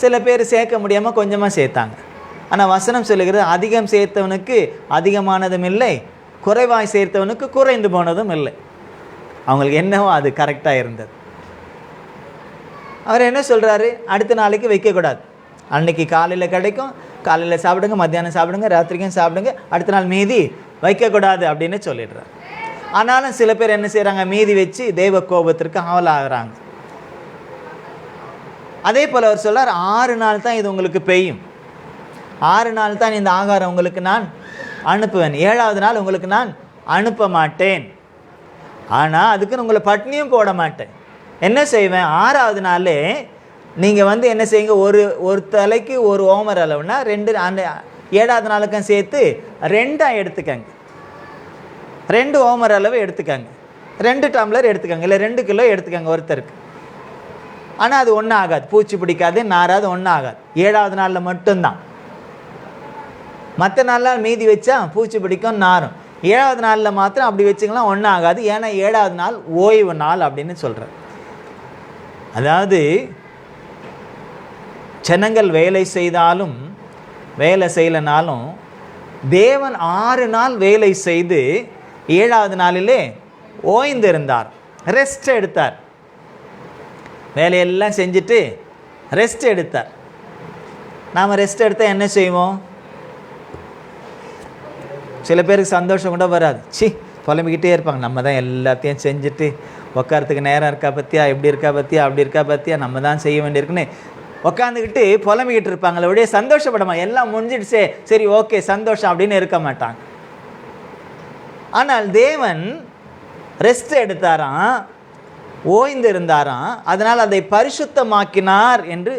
சில பேர் சேர்க்க முடியாமல் கொஞ்சமாக சேர்த்தாங்க. ஆனால் வசனம் சொல்லுகிறது, அதிகம் சேர்த்தவனுக்கு அதிகமானதும் இல்லை, குறைவாய் சேர்த்தவனுக்கு குறைந்து போனதும் இல்லை. அவங்களுக்கு என்னவோ அது கரெக்டாக இருந்தது. அவர் என்ன சொல்கிறாரு, அடுத்த நாளைக்கு வைக்கக்கூடாது. அன்றைக்கி காலையில் கிடைக்கும், காலையில் சாப்பிடுங்க, மத்தியானம் சாப்பிடுங்க, ராத்திரிக்கும் சாப்பிடுங்க, அடுத்த நாள் மீதி வைக்கக்கூடாது அப்படின்னு சொல்லிடுறார். ஆனாலும் சில பேர் என்ன செய்கிறாங்க, மீதி வச்சு தெய்வ கோபத்திற்கு ஆவலாகிறாங்க. அதே போல் அவர் சொல்கிறார், 6 நாள் தான் இது உங்களுக்கு பெய்யும், 6 நாள் தான் இந்த ஆகாரம் உங்களுக்கு நான் அனுப்புவேன், 7வது நாள் உங்களுக்கு நான் அனுப்ப மாட்டேன். ஆனால் அதுக்குன்னு உங்களை பட்னியும் போட மாட்டேன். என்ன செய்வேன், 6வது நாளே நீங்கள் என்ன செய்யுங்க, ஒரு தலைக்கு ஒரு ஓமர் அளவுனா 2, அந்த 7வது நாளுக்கும் சேர்த்து 2 எடுத்துக்கங்க, 2 ஓமர் அளவு எடுத்துக்கங்க, 2 டம்ளர் எடுத்துக்கங்க, இல்லை 2 கிலோ எடுத்துக்கங்க ஒருத்தருக்கு. ஆனால் அது ஒன்றும் ஆகாது, பூச்சி பிடிக்காது, நாராது, ஒன்றும் ஆகாது. 7வது நாளில் மட்டும்தான். மற்ற நாளில் மீதி வச்சா பூச்சி பிடிக்கும், நாரும். 7வது நாளில் மாத்திரம் அப்படி வச்சுக்கலாம், ஒன்றும் ஆகாது. ஏன்னா 7வது நாள் ஓய்வு நாள் அப்படின்னு சொல்கிறார். அதாவது ஜனங்கள் வேலை செய்தாலும் வேலை செய்யலைனாலும் தேவன் 6 நாள் வேலை செய்து 7ஆவது நாளிலே ஓய்ந்திருந்தார், ரெஸ்ட் எடுத்தார். வேலையெல்லாம் செஞ்சுட்டு ரெஸ்ட் எடுத்தார். நாம் ரெஸ்ட் எடுத்தால் என்ன செய்வோம்? சில பேருக்கு சந்தோஷம் கூட வராது. புலம்பிக்கிட்டே இருப்பாங்க. நம்ம தான் எல்லாத்தையும் செஞ்சுட்டு உட்காரத்துக்கு நேரம் இருக்கா பற்றியா, இப்படி இருக்கா பற்றியா, அப்படி இருக்கா பற்றியா, நம்ம தான் செய்ய வேண்டியிருக்குன்னு உட்காந்துக்கிட்டு புலம்பிக்கிட்டு இருப்பாங்களே, அப்படியே சந்தோஷப்படமா, எல்லாம் முடிஞ்சிடுச்சே, சரி ஓகே சந்தோஷம் அப்படின்னு இருக்க மாட்டாங்க. ஆனால் தேவன் ரெஸ்ட் எடுத்தாராம், ஓய்ந்து இருந்தாராம். அதனால் அதை பரிசுத்தமாக்கினார் என்று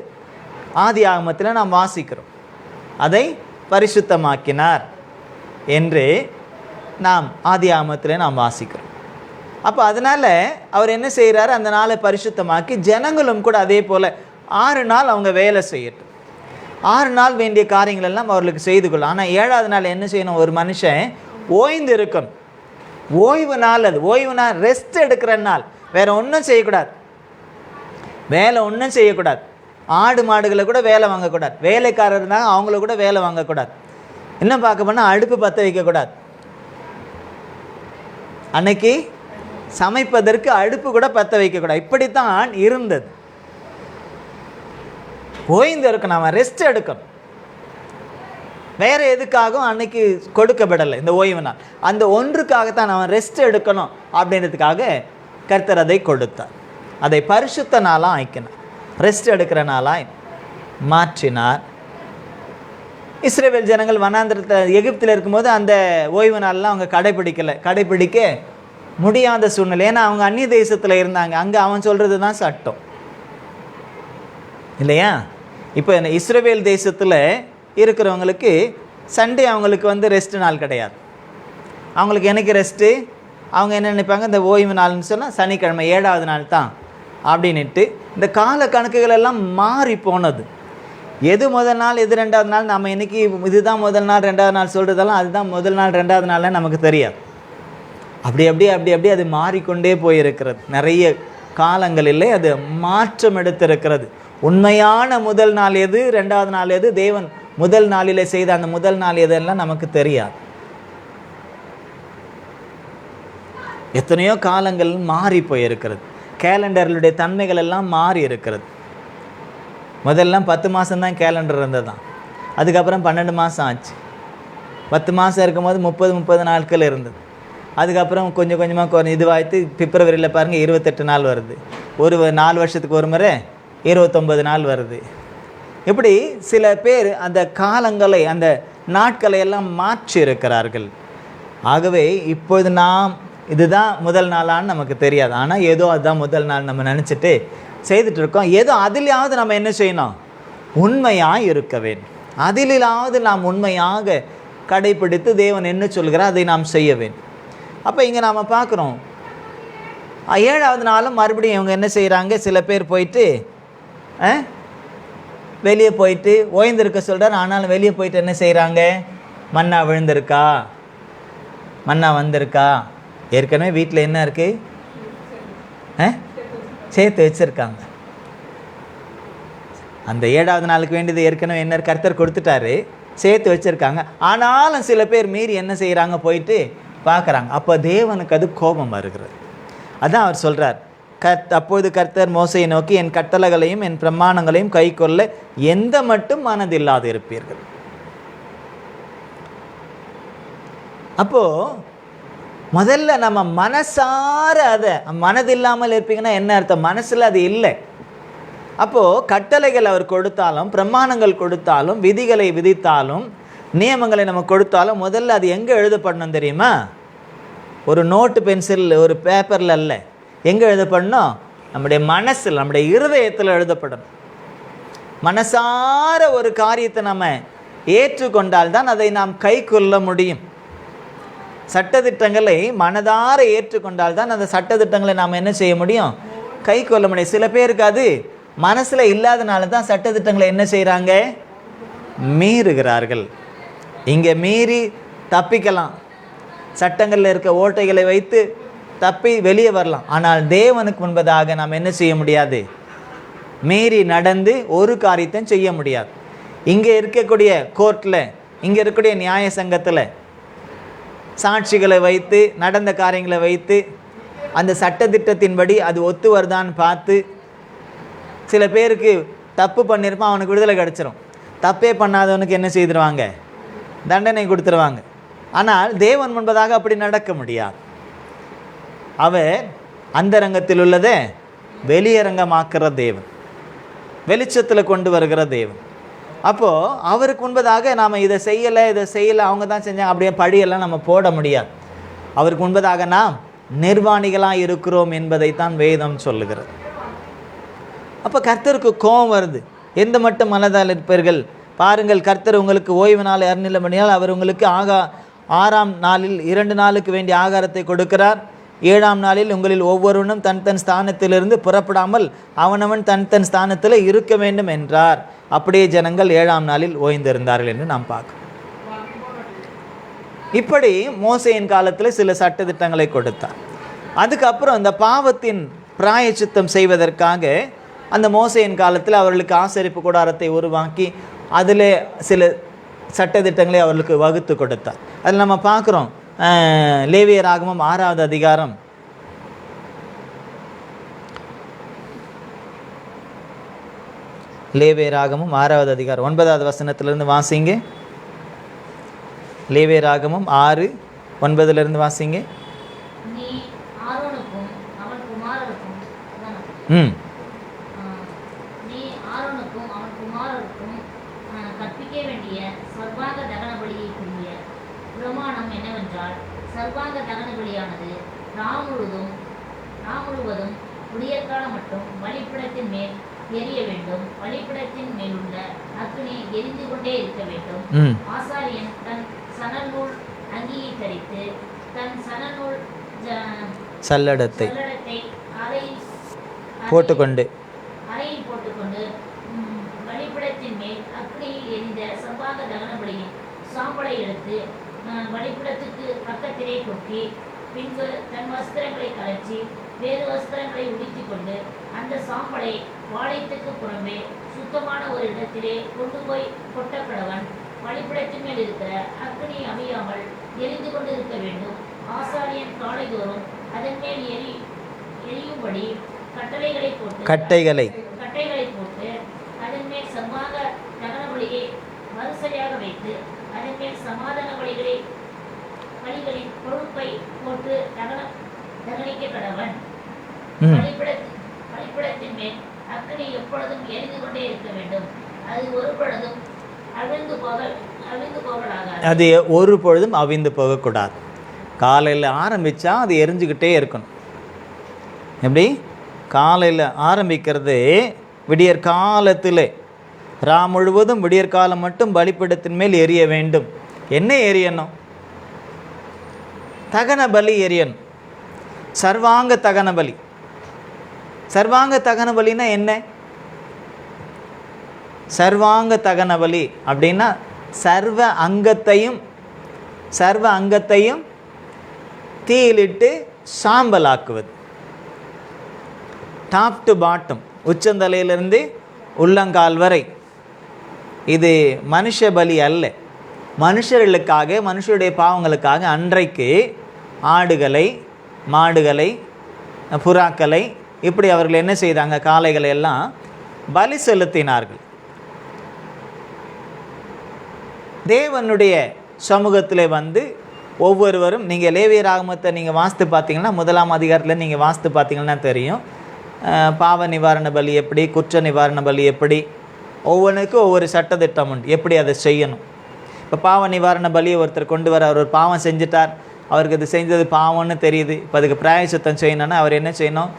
ஆதி ஆகமத்தில் நாம் வாசிக்கிறோம். அதை பரிசுத்தமாக்கினார் என்று நாம் ஆதி ஆகமத்தில் நாம் வாசிக்கிறோம். அப்போ அதனால் அவர் என்ன செய்கிறார்? அந்த நாளை பரிசுத்தமாக்கி ஜனங்களும் கூட அதே போல் 6 நாள் அவங்க வேலை செய்யட்டும். 6 நாள் வேண்டிய காரியங்கள் எல்லாம் அவர்களுக்கு செய்து கொள்ளும். ஆனால் 7ஆவது நாள் என்ன செய்யணும்? ஒரு மனுஷன் ஓய்ந்து இருக்கணும். ஓய்வு நாள், அது ஓய்வு நாள், ரெஸ்ட் எடுக்கிற நாள். வேறு ஒன்றும் செய்யக்கூடாது, வேலை ஒன்றும் செய்யக்கூடாது. ஆடு மாடுகளை கூட வேலை வாங்கக்கூடாது. வேலைக்காரர் இருந்தாங்க, அவங்கள கூட வேலை வாங்கக்கூடாது. இன்னும் பார்க்க போனால் அடுப்பு பற்ற வைக்கக்கூடாது. அன்னைக்கு சமைப்பதற்கு அடுப்பு கூட பற்ற வைக்கக்கூடாது. இப்படித்தான் இருந்தது. ஓய்ந்து இருக்கணும், அவன் ரெஸ்ட் எடுக்கணும். வேறு எதுக்காகவும் அன்னைக்கு கொடுக்கப்படலை இந்த ஓய்வு நாள். அந்த ஒன்றுக்காகத்தான் அவன் ரெஸ்ட் எடுக்கணும் அப்படின்றதுக்காக கர்த்தர் அதை கொடுத்தார். அதை பரிசுத்த நாளாக ஆக்கினார், ரெஸ்ட் எடுக்கிற நாளாக மாற்றினார். இஸ்ரவேல் ஜனங்கள் வனாந்திரத்தில் எகிப்தில் இருக்கும்போது அந்த ஓய்வு நாள்லாம் அவங்க கடைபிடிக்க முடியாத சூழ்நிலை. ஏன்னா அவங்க அந்நிய தேசத்தில் இருந்தாங்க. அங்கே அவன் சொல்கிறது தான் சட்டம் இல்லையா? இப்போ இஸ்ரவேல் தேசத்தில் இருக்கிறவங்களுக்கு சண்டே அவங்களுக்கு ரெஸ்ட் நாள் கிடையாது. அவங்களுக்கு எனக்கு ரெஸ்ட்டு, அவங்க என்ன நினைப்பாங்க, இந்த ஓய்வு நாள்னு சொன்னால் சனிக்கிழமை 7ஆவது நாள் தான் அப்படின்ட்டு இந்த கால கணக்குகள் எல்லாம் மாறி போனது. எது முதல் நாள் எது 2ஆவது நாள், நம்ம இன்றைக்கி இதுதான் முதல் நாள் 2ஆவது நாள் சொல்கிறதெல்லாம் அதுதான் முதல் நாள் 2ஆவது நாள்லாம் நமக்கு தெரியாது. அப்படி அது மாறிக்கொண்டே போயிருக்கிறது. நிறைய காலங்களிலே அது மாற்றம் எடுத்திருக்கிறது. உண்மையான முதல் நாள் எது, 2ஆவது நாள் எது, தேவன் முதல் நாளிலே செய்த அந்த முதல் நாள் எதெல்லாம் நமக்கு தெரியாது. எத்தனையோ காலங்கள் மாறி போயிருக்கிறது. கேலண்டர்களுடைய தன்மைகள் எல்லாம் மாறி இருக்கிறது. முதல்லாம் 10 மாதம்தான் கேலண்டர் இருந்ததுதான். அதுக்கப்புறம் 12 மாதம் ஆச்சு. 10 மாதம் இருக்கும்போது 30 நாட்கள் இருந்தது. அதுக்கப்புறம் கொஞ்சம் கொஞ்சமாக இதுவாய்த்து பிப்ரவரியில் பாருங்கள் 28 நாள் வருது. ஒரு 4 வருஷத்துக்கு ஒரு முறை 29 நாள் வருது. இப்படி சில பேர் அந்த காலங்களை அந்த நாட்களை எல்லாம் மாற்றி இருக்கிறார்கள். ஆகவே இப்பொழுது நாம் இதுதான் முதல் நாளான்னு நமக்கு தெரியாது. ஆனால் ஏதோ அதுதான் முதல் நாள் நம்ம நினச்சிட்டு செய்துட்டு இருக்கோம். ஏதோ அதிலாவது நம்ம என்ன செய்யணும்? உண்மையாக இருக்க வேண்டும். அதிலாவது நாம் உண்மையாக கடைப்பிடித்து தேவன் என்ன சொல்கிறார் அதை நாம் செய்ய வேண்டும். அப்போ இங்கே நாம் பார்க்குறோம் 7ஆவது நாளும் மறுபடியும் இவங்க என்ன செய்கிறாங்க? சில பேர் போயிட்டு வெளியே போயிட்டு ஓய்ந்திருக்க சொல்கிறார். ஆனாலும் வெளியே போயிட்டு என்ன செய்கிறாங்க? மன்னா விழுந்திருக்கா, மன்னா வந்திருக்கா, ஏற்கனவே வீட்டில் என்ன இருக்குது சேர்த்து வச்சுருக்காங்க. அந்த 7ஆவது நாளுக்கு வேண்டியது ஏற்கனவே என்ன கர்த்தர் கொடுத்துட்டாரு, சேர்த்து வச்சுருக்காங்க. ஆனாலும் சில பேர் மீறி என்ன செய்கிறாங்க? போயிட்டு பார்க்குறாங்க. அப்போ தேவனுக்கு அது கோபம் வருகிறது. அதான் அவர் சொல்கிறார், அப்பொழுது கர்த்தர் மோசையை நோக்கி, என் கட்டளைகளையும் என் பிரமாணங்களையும் கை கொள்ள எந்த மட்டும் மனதில்லாது இருப்பீர்கள். அப்போது முதல்ல நம்ம மனசார அதை மனதில்லாமல் இருப்பீங்கன்னா என்ன அர்த்தம்? மனசில் அது இல்லை. அப்போது கட்டளைகள் அவர் கொடுத்தாலும், பிரமாணங்கள் கொடுத்தாலும், விதிகளை விதித்தாலும், நியமங்களை நம்ம கொடுத்தாலும் முதல்ல அது எங்கே எழுதப்படணும் தெரியுமா? ஒரு நோட்டு பென்சில் ஒரு பேப்பரில் அல்ல. எங்கே எழுதப்படணும்? நம்முடைய மனசில், நம்முடைய இருதயத்தில் எழுதப்படணும். மனசார ஒரு காரியத்தை நம்ம ஏற்றுக்கொண்டால்தான் அதை நாம் கை கொள்ள முடியும். சட்டத்திட்டங்களை மனதார ஏற்றுக்கொண்டால்தான் அந்த சட்டத்திட்டங்களை நாம் என்ன செய்ய முடியும்? கை கொள்ள முடியும். சில பேருக்கு அது மனசில் இல்லாதனால தான் சட்டத்திட்டங்களை என்ன செய்கிறாங்க? மீறுகிறார்கள். இங்கே மீறி தப்பிக்கலாம், சட்டங்களில் இருக்க ஓட்டைகளை வைத்து தப்பி வெளியே வரலாம். ஆனால் தேவனுக்கு முன்பதாக நாம் என்ன செய்ய முடியாது? மீறி நடந்து ஒரு காரியத்தையும் செய்ய முடியாது. இங்கே இருக்கக்கூடிய கோர்ட்டில், இங்கே இருக்கக்கூடிய நியாய சங்கத்தில் சாட்சிகளை வைத்து, நடந்த காரியங்களை வைத்து, அந்த சட்டத்திட்டத்தின்படி அது ஒத்து வருதான்னு பார்த்து, சில பேருக்கு தப்பு பண்ணியிருப்பான், அவனுக்கு விடுதலை கிடச்சிரும். தப்பே பண்ணாதவனுக்கு என்ன செய்திருவாங்க? தண்டனை கொடுத்துருவாங்க. ஆனால் தேவன் முன்பதாக அப்படி நடக்க முடியாது. அவர் அந்தரங்கத்தில் உள்ளதை வெளியரங்கமாக்குற தேவன், வெளிச்சத்தில் கொண்டு வருகிற தேவன். அப்போது அவருக்கு முன்பதாக நாம் இதை செய்யலை அவங்க தான் செஞ்சாங்க அப்படியே பழியெல்லாம் நம்ம போட முடியாது. அவருக்கு முன்பதாக நாம் நிர்வாணிகளாக இருக்கிறோம் என்பதைத்தான் வேதம் சொல்லுகிறது. அப்போ கர்த்தருக்கு கோபம் வருது. எந்த மட்டும் மனதால் இருப்பீர்கள்? பாருங்கள், கர்த்தர் உங்களுக்கு ஓய்வு நாள் அருளினபடியால் அவர் உங்களுக்கு 6ஆம் நாளில் 2 நாளுக்கு வேண்டிய ஆகாரத்தை கொடுக்கிறார். 7ஆம் நாளில் உங்களில் ஒவ்வொருவனும் தன் தன் ஸ்தானத்திலிருந்து புறப்படாமல் அவனவன் தன் ஸ்தானத்தில் இருக்க வேண்டும் என்றார். அப்படியே ஜனங்கள் 7ஆம் நாளில் ஓய்ந்திருந்தார்கள் என்று நாம் பார்க்கிறோம். இப்படி மோசேயின் காலத்தில் சில சட்டதிட்டங்களை கொடுத்தார். அதுக்கப்புறம் இந்த பாவத்தின் பிராயச்சித்தம் செய்வதற்காக அந்த மோசேயின் காலத்தில் அவர்களுக்கு ஆசரிப்பு கூடாரத்தை உருவாக்கி அதில் சில சட்டதிட்டங்களை அவர்களுக்கு வகுத்து கொடுத்தார். அதில் நம்ம பார்க்குறோம், லேவியராகமம் 6வது அதிகாரம் 9வது வசனத்திலிருந்து வாசிங்க. லேவியராகமம் 6:9 வாசிங்க. கற்பிக்க வேண்டிய சர்வாங்க தகன பலியை புரிய பிரமாணம் என்னவென்றால், சர்வாங்க தகன பலியானது நாள் முழுவதும் விடியற்காலம் மட்டும் பலிபீடத்தின் மேல் எரிய வேண்டும். பலிபீடத்தின் மேலுள்ள அக்கினி எரிந்து கொண்டே இருக்க வேண்டும். ஆசாரியன் தன் சணநூல் அங்கியை தரித்து தன் சணநூல் சல்லடத்தை அறையில் போட்டுக்கொண்டு பலிபீடத்தின் மேல் அக்னியில் எரிந்த சர்வாங்க தகன பலியின் சாம்பலை எடுத்து பலிபீடத்துக்கு பக்கத்திலே கொட்டி, பின்பு தன் வஸ்திரங்களை கலற்றி வேறு வஸ்திரங்களை உடுத்திக் கொண்டு அந்த சாம்பலை வாளையத்துக்கு புறம்பே சுத்தமான ஒரு இடத்திலே கொண்டு போய் கொட்டக்கடவன். பலிபீடத்தின் மேல் இருக்கிற அக்னி அவியாமல் எரிந்து கொண்டு இருக்க வேண்டும். ஆசாரியன் காலைதோறும் அதன் மேல் எரியும்படி கட்டைகளை போட்டு அதன் மேல் சர்வாங்க தகன பலியை வரிசையாக வைத்து அதன் மேல் சமாதான பலிகளின் கொழுப்பை போட்டு தகனிக்க கடவன். பலிபீடத்தின் மேல் அக்கினி எப்பொழுதும் எரிந்து கொண்டே இருக்க வேண்டும். அது ஒரு பொழுதும் அவிழ்ந்து போகலாகாது. அது ஒரு பொழுதும் அவிழ்ந்து போகக்கூடாது. காலையில் ஆரம்பித்தா அது எரிஞ்சுக்கிட்டே இருக்கணும். எப்படி? காலையில் ஆரம்பிக்கிறது விடியற் காலத்தில், முழுவதும் விடியற்காலம் மட்டும் பலிபீடத்தின் மேல் எரிய வேண்டும். என்ன எரியணும்? தகன பலி எரியணும். சர்வாங்க தகன பலி. சர்வாங்க தகன பலினா என்ன? சர்வாங்க தகன பலி அப்படின்னா சர்வ அங்கத்தையும் தீயிலிட்டு சாம்பலாக்குவது. டாப் டு பாட்டம், உச்சந்தலையிலிருந்து உள்ளங்கால் வரை. இது மனுஷ பலி அல்ல. மனுஷர்களுக்காக, மனுஷருடைய பாவங்களுக்காக அன்றைக்கு ஆடுகளை, மாடுகளை, புறாக்களை, இப்படி அவர்கள் என்ன செய்தாங்க? காளைகளை எல்லாம் பலி செலுத்தினார்கள். தேவனுடைய சமூகத்தில் வந்து ஒவ்வொருவரும், நீங்கள் லேவியராகமத்தை நீங்கள் வாசித்து பார்த்தீங்கன்னா, 1ஆம் அதிகாரத்தில் நீங்கள் வாசித்து பார்த்தீங்கன்னா தெரியும், பாவ நிவாரண பலி எப்படி, குற்ற நிவாரண பலி எப்படி, ஒவ்வொன்றுக்கும் ஒவ்வொரு சட்டத்திட்டம் உண்டு, எப்படி அதை செய்யணும். இப்போ பாவ நிவாரண பலியை ஒருத்தர் கொண்டு வர, அவர் ஒரு பாவம் செஞ்சுட்டார், அவருக்கு இது செஞ்சது பாவம்னு தெரியுது. இப்போ அதுக்கு பிராயச்சித்தம் செய்யணும்னா அவர் என்ன செய்யணும்?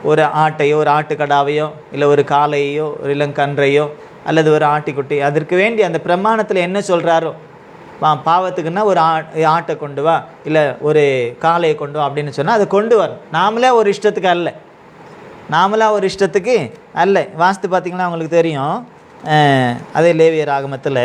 ஒரு ஆட்டையோ, ஒரு ஆட்டுக்கடாவையோ, இல்லை ஒரு காளையோ, ஒரு இளங்கன்றையோ, அல்லது ஒரு ஆட்டிக்குட்டி, அதற்கு வேண்டி அந்த பிரமாணத்தில் என்ன சொல்கிறாரோ, பாவத்துக்குன்னா ஒரு ஆட்டை கொண்டு வா, இல்லை ஒரு காளையை கொண்டு வா அப்படின்னு சொன்னால் அதை கொண்டு வரும். நாமளே ஒரு இஷ்டத்துக்கு அல்ல. வாஸ்து பார்த்திங்கன்னா உங்களுக்கு தெரியும், அதே லேவியராகமத்தில்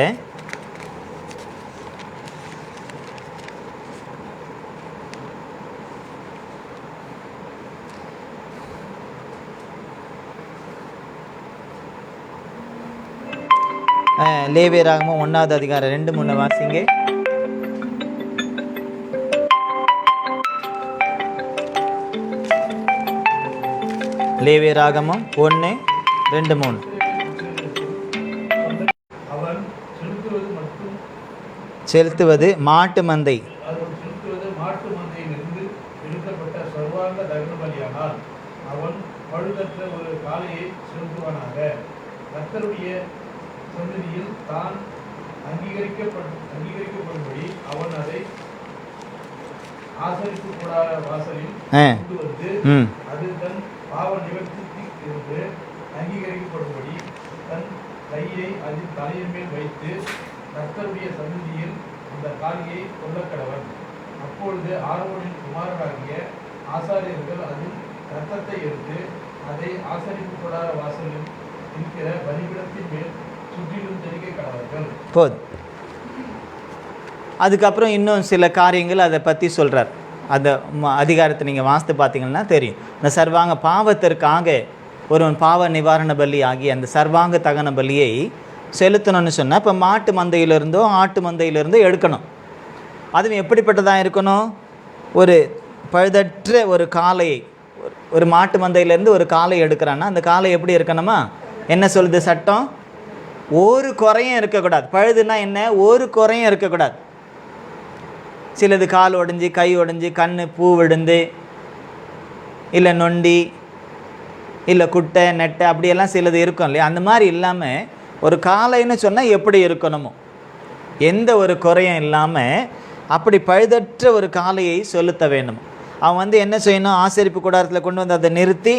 லேவியராகமம் 1வது அதிகாரம் 2-3 வாசிங்க. லேவியராகமம் 1:2-3. அவன் செலுத்துவது மாட்டு மந்தை மாட்டு மந்தையிலிருந்து எடுக்கப்பட்ட சர்வாங்க தகன பலியானால் அவன் பழுதற்ற ஒரு காளையை செலுத்துவானாக. கர்த்தருடைய சந்நிதியில் தான் அங்கீகரிக்கப்படும்படி அவன் அதை ஆசரிப்பு கூடார வாசலில் கொண்டு வந்து அது தன் பாவ நிவர்த்திக்கு இருந்து அங்கீகரிக்கப்படும்படி தன் கையை அதில் தலையின் மேல் வைத்து கர்த்தருடைய சந்நிதியில் அந்த காளியை கொல்லக்கடவன். அப்பொழுது ஆரோனின் குமாரராகிய ஆசாரியர்கள் அதில் இரத்தத்தை எடுத்து அதை ஆசரிப்பு கூடார வாசலில் இருக்கிற பலிபீடத்தின் மேல் சுற்றிலும் தெளிக்க கடவர்கள். போதும். அதுக்கப்புறம் இன்னும் சில காரியங்கள் அதை பற்றி சொல்கிறார். அந்த அதிகாரத்தை நீங்கள் வாசித்து பார்த்தீங்கன்னா தெரியும். இந்த சர்வாங்க பாவத்திற்காக ஒருவன் பாவ நிவாரண பலி ஆகி அந்த சர்வாங்க தகன பலியை செலுத்தணும்னு சொன்னால் இப்போ மாட்டு மந்தையிலிருந்தோ ஆட்டு மந்தையிலிருந்தோ எடுக்கணும். அதுவும் எப்படிப்பட்டதாக இருக்கணும்? ஒரு பழுதற்ற ஒரு காளையை, ஒரு மாட்டு மந்தையிலேருந்து ஒரு காளை எடுக்கிறான்னா அந்த காளை எப்படி இருக்கணுமா? என்ன சொல்லுது சட்டம்? ஒரு குறையும் இருக்கக்கூடாது. பழுதுன்னா என்ன? ஒரு குறையும் இருக்கக்கூடாது. சிலது கால் உடைஞ்சி, கை உடைஞ்சி, கண் பூ விழுந்து, இல்லை நொண்டி, இல்லை குட்டை நெட்டை, அப்படியெல்லாம் சிலது இருக்கும் இல்லையா? அந்த மாதிரி இல்லாமல் ஒரு காளைன்னு சொன்னால் எப்படி இருக்கணுமோ எந்த ஒரு குறையும் இல்லாமல் அப்படி பழுதற்ற ஒரு காளையை செலுத்த வேண்டும். அவன் என்ன செய்யணும்? ஆசரிப்பு கூடாரத்தில் கொண்டு வந்து அதை நிறுத்தி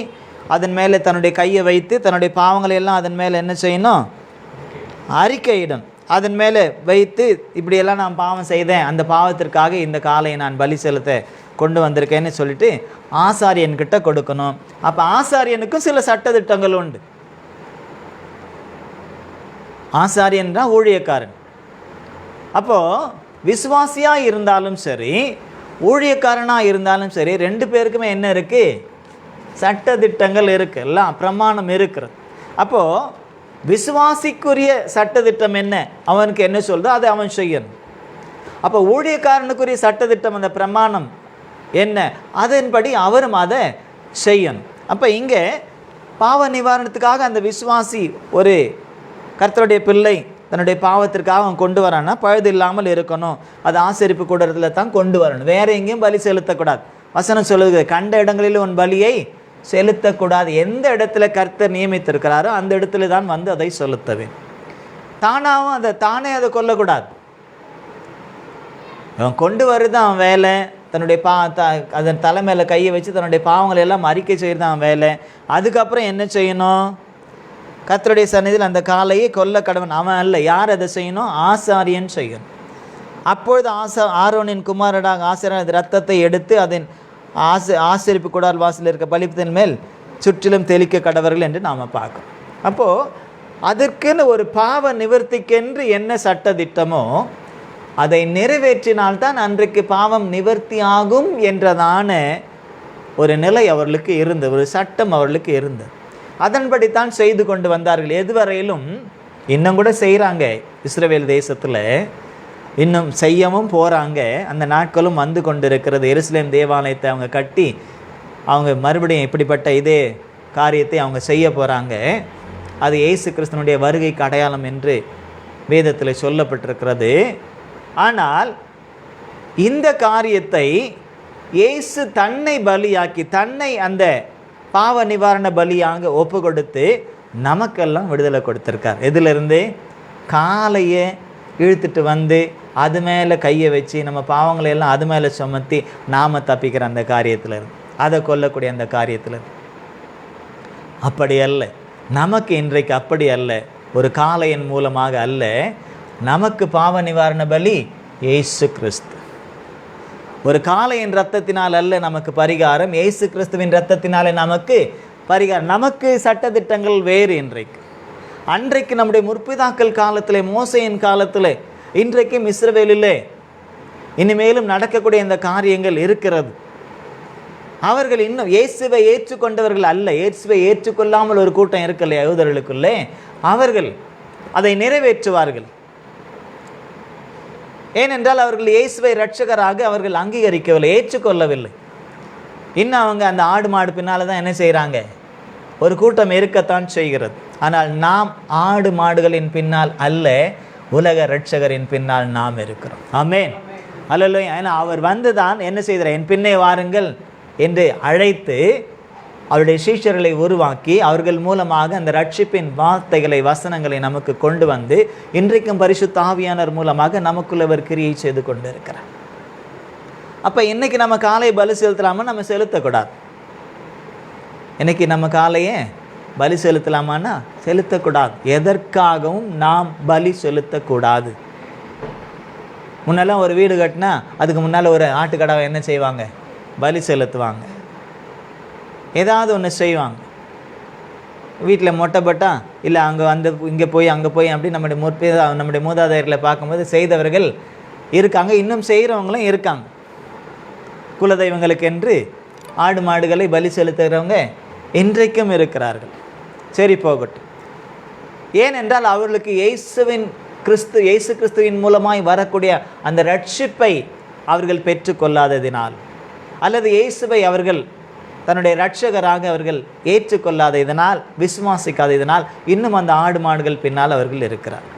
அதன் மேலே தன்னுடைய கையை வைத்து தன்னுடைய பாவங்களை எல்லாம் அதன் மேலே என்ன செய்யணும்? அறிக்கையிடும். அதன் மேலே வைத்து இப்படியெல்லாம் நான் பாவம் செய்தேன், அந்த பாவத்திற்காக இந்த காளையை நான் பலி செலுத்த கொண்டு வந்திருக்கேன்னு சொல்லிட்டு ஆசாரியன்கிட்ட கொடுக்கணும். அப்போ ஆசாரியனுக்கும் சில சட்டதிட்டங்கள் உண்டு. ஆசாரியன் தான் ஊழியக்காரன். அப்போது விசுவாசியாக இருந்தாலும் சரி, ஊழியக்காரனாக இருந்தாலும் சரி, ரெண்டு பேருக்குமே என்ன இருக்குது? சட்டதிட்டங்கள் இருக்குது, எல்லாம் பிரமாணம் இருக்கிறது. அப்போது விசுவாசிக்குரிய சட்டதிட்டம் என்ன, அவனுக்கு என்ன சொல்லுதோ அதை அவன் செய்யணும். அப்போ ஊழியக்காரனுக்குரிய சட்டதிட்டம், அந்த பிரமாணம் என்ன, அதன்படி அவரும் அதை செய்யணும். அப்போ இங்கே பாவ நிவாரணத்துக்காக அந்த விசுவாசி ஒரு கர்த்தருடைய பிள்ளை தன்னுடைய பாவத்திற்காக அவன் கொண்டு வரான்னா பழுது இல்லாமல் இருக்கணும். அது ஆசரிப்பு கூடத்தில் தான் கொண்டு வரணும், வேறு எங்கேயும் பலி செலுத்தக்கூடாது. வசனம் சொல்லுது, கண்ட இடங்களில் உன் பலியை செலுத்தக்கூடாது. எந்த இடத்துல கர்த்தர் நியமித்திருக்கிறாரோ அந்த இடத்துல தான் வந்து அதை செலுத்தவேன். தானாகவும் தானே அதை கொல்லக்கூடாது. அவன் கொண்டு வருது அவன் வேலை, தன்னுடைய அதன் தலைமையில் கையை வச்சு தன்னுடைய பாவங்களை எல்லாம் அறிக்கை செய்கிறது அவன் வேலை. அதுக்கப்புறம் என்ன செய்யணும்? கர்த்தருடைய சந்நிதியில் அந்த காளையை கொல்ல கடவன் அவன் அல்ல. யார் அதை செய்யணும்? ஆசாரியன் செய்யணும். அப்பொழுது ஆரோனின் குமாரனாக ஆசாரியன் இரத்தத்தை எடுத்து அதன் ஆசரிப்பு கூடார வாசலில் இருக்க பலிபீடத்தின் மேல் சுற்றிலும் தெளிக்க கடவர்கள் என்று நாம் பார்க்கணும். அப்போது அதற்குன்னு ஒரு பாவ நிவர்த்திக்கென்று என்ன சட்டதிட்டமோ அதை நிறைவேற்றினால்தான் அன்றைக்கு பாவம் நிவர்த்தி ஆகும் என்றதான ஒரு நிலை அவர்களுக்கு இருந்தது, ஒரு சட்டம் அவர்களுக்கு இருந்தது. அதன்படித்தான் செய்து கொண்டு வந்தார்கள். எதுவரையிலும் இன்னும் கூட செய்கிறாங்க. இஸ்ரவேல் தேசத்தில் இன்னும் செய்யவும் போகிறாங்க. அந்த நாட்களும் வந்து கொண்டு இருக்கிறது. எருசலேம் தேவாலயத்தை அவங்க கட்டி அவங்க மறுபடியும் இப்படிப்பட்ட இதே காரியத்தை அவங்க செய்ய போகிறாங்க. அது இயேசு கிறிஸ்துனுடைய வருகைக்கு அடையாளம் என்று வேதத்தில் சொல்லப்பட்டிருக்கிறது. ஆனால் இந்த காரியத்தை இயேசு தன்னை பலியாக்கி, தன்னை அந்த பாவ நிவாரண பலியாக ஒப்பு கொடுத்து நமக்கெல்லாம் விடுதலை கொடுத்துருக்கார். எதிலிருந்து? காளையை இழுத்துட்டு வந்து அது மேலே கையை வச்சு நம்ம பாவங்களை எல்லாம் அது மேலே சுமத்தி நாம் தப்பிக்கிற அந்த காரியத்தில் இருந்து, அதை கொல்லக்கூடிய அந்த காரியத்தில் இருந்து. அப்படி அல்ல நமக்கு இன்றைக்கு, அப்படி அல்ல. ஒரு காளையின் மூலமாக அல்ல, நமக்கு பாவ நிவாரண பலி இயேசு கிறிஸ்து. ஒரு காளையின் இரத்தத்தினால் அல்ல நமக்கு பரிகாரம், இயேசு கிறிஸ்துவின் இரத்தத்தினாலே நமக்கு பரிகாரம். நமக்கு சட்டதிட்டங்கள் வேறு. அன்றைக்கு நம்முடைய முற்பிதாக்கள் காலத்தில், மோசையின் காலத்தில், இன்றைக்கும் இஸ்ரவேலிலே இனிமேலும் நடக்கக்கூடிய இந்த காரியங்கள் இருக்கிறது. அவர்கள் இன்னும் இயேசுவை ஏற்றுக்கொண்டவர்கள் அல்ல. இயேசுவை ஏற்றுக்கொள்ளாமல் ஒரு கூட்டம் இருக்கலையா யூதர்களுக்குள்ளே? அவர்கள் அதை நிறைவேற்றுவார்கள். ஏனென்றால் அவர்கள் இயேசுவை இரட்சகராக அவர்கள் அங்கீகரிக்கவில்லை, ஏற்றுக்கொள்ளவில்லை. இன்னும் அவங்க அந்த ஆடு மாடு பின்னால் தான் என்ன செய்கிறாங்க? ஒரு கூட்டம் இருக்கத்தான் செய்கிறது. ஆனால் நாம் ஆடு மாடுகளின் பின்னால் அல்ல, உலக இரட்சகரின் பின்னால் நாம் இருக்கிறோம். ஆமென், அல்லேலூயா. ஏன்னா அவர் வந்து தான் என்ன செய்கிறார்? என் பின்னே வாருங்கள் என்று அழைத்து அவருடைய சீஷர்களை உருவாக்கி அவர்கள் மூலமாக அந்த ரட்சிப்பின் வார்த்தைகளை, வசனங்களை நமக்கு கொண்டு வந்து இன்றைக்கும் பரிசுத்த ஆவியானவர் மூலமாக நமக்குள்ளவர் கிரியை செய்து கொண்டு இருக்கிறார். அப்போ இன்னைக்கு நம்ம காலையை பலி செலுத்தலாமா? நம்ம செலுத்தக்கூடாது. இன்னைக்கு நம்ம காலையே பலி செலுத்தலாமான்னா செலுத்தக்கூடாது. எதற்காகவும் நாம் பலி செலுத்தக்கூடாது. முன்னெல்லாம் ஒரு வீடு கட்டினா அதுக்கு முன்னால் ஒரு ஆட்டுக்கடாவை என்ன செய்வாங்க? பலி செலுத்துவாங்க. ஏதாவது ஒன்று செய்வாங்க. வீட்டில் மொட்டைப்பட்டா இல்லை அங்கே வந்து இங்கே போய் அங்கே போய் அப்படி நம்முடைய மூதாதையர்களை பார்க்கும்போது செய்தவர்கள் இருக்காங்க, இன்னும் செய்கிறவங்களும் இருக்காங்க. குலதெய்வங்களுக்கு என்று ஆடு மாடுகளை பலி செலுத்துகிறவங்க இன்றைக்கும் இருக்கிறார்கள். சரி, போகட்டும். ஏனென்றால் அவர்களுக்கு இயேசு கிறிஸ்துவின் மூலமாய் வரக்கூடிய அந்த ரட்சிப்பை அவர்கள் பெற்றுக்கொள்ளாததினால், அல்லது இயேசுவை அவர்கள் தன்னுடைய இரட்சகராக அவர்கள் ஏற்றுக்கொள்ளாததினால், விசுவாசிக்காததினால் இன்னும் அந்த ஆடு மாடுகள் பின்னால் அவர்கள் இருக்கிறார்கள்.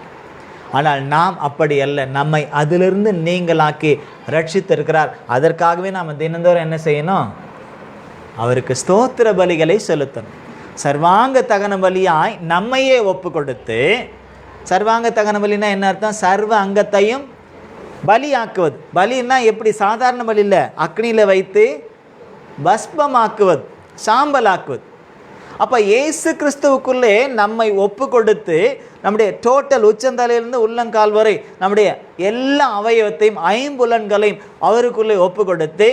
ஆனால் நாம் அப்படி அல்ல. நம்மை அதிலிருந்து நீங்களாக்கி ரட்சித்திருக்கிறார். அதற்காகவே நாம் தினந்தோறும் என்ன செய்யணும்? அவருக்கு ஸ்தோத்திர பலிகளை செலுத்தணும். சர்வாங்க தகன பலியாய் நம்மையே ஒப்பு கொடுத்து, சர்வாங்க தகன பலினா என்ன அர்த்தம்? சர்வ அங்கத்தையும் பலியாக்குவது. பலின்னா எப்படி? சாதாரண பலி இல்லை, அக்னியில் வைத்து பஸ்பமாக்குவது, சாம்பலாக்குவது. அப்போ இயேசு கிறிஸ்துவுக்குள்ளே நம்மை ஒப்பு கொடுத்து நம்முடைய டோட்டல் உச்சந்தலையிலிருந்து உள்ளங்கால் வரை நம்முடைய எல்லா அவயவத்தையும், ஐம்புலன்களையும் அவருக்குள்ளே ஒப்பு கொடுத்து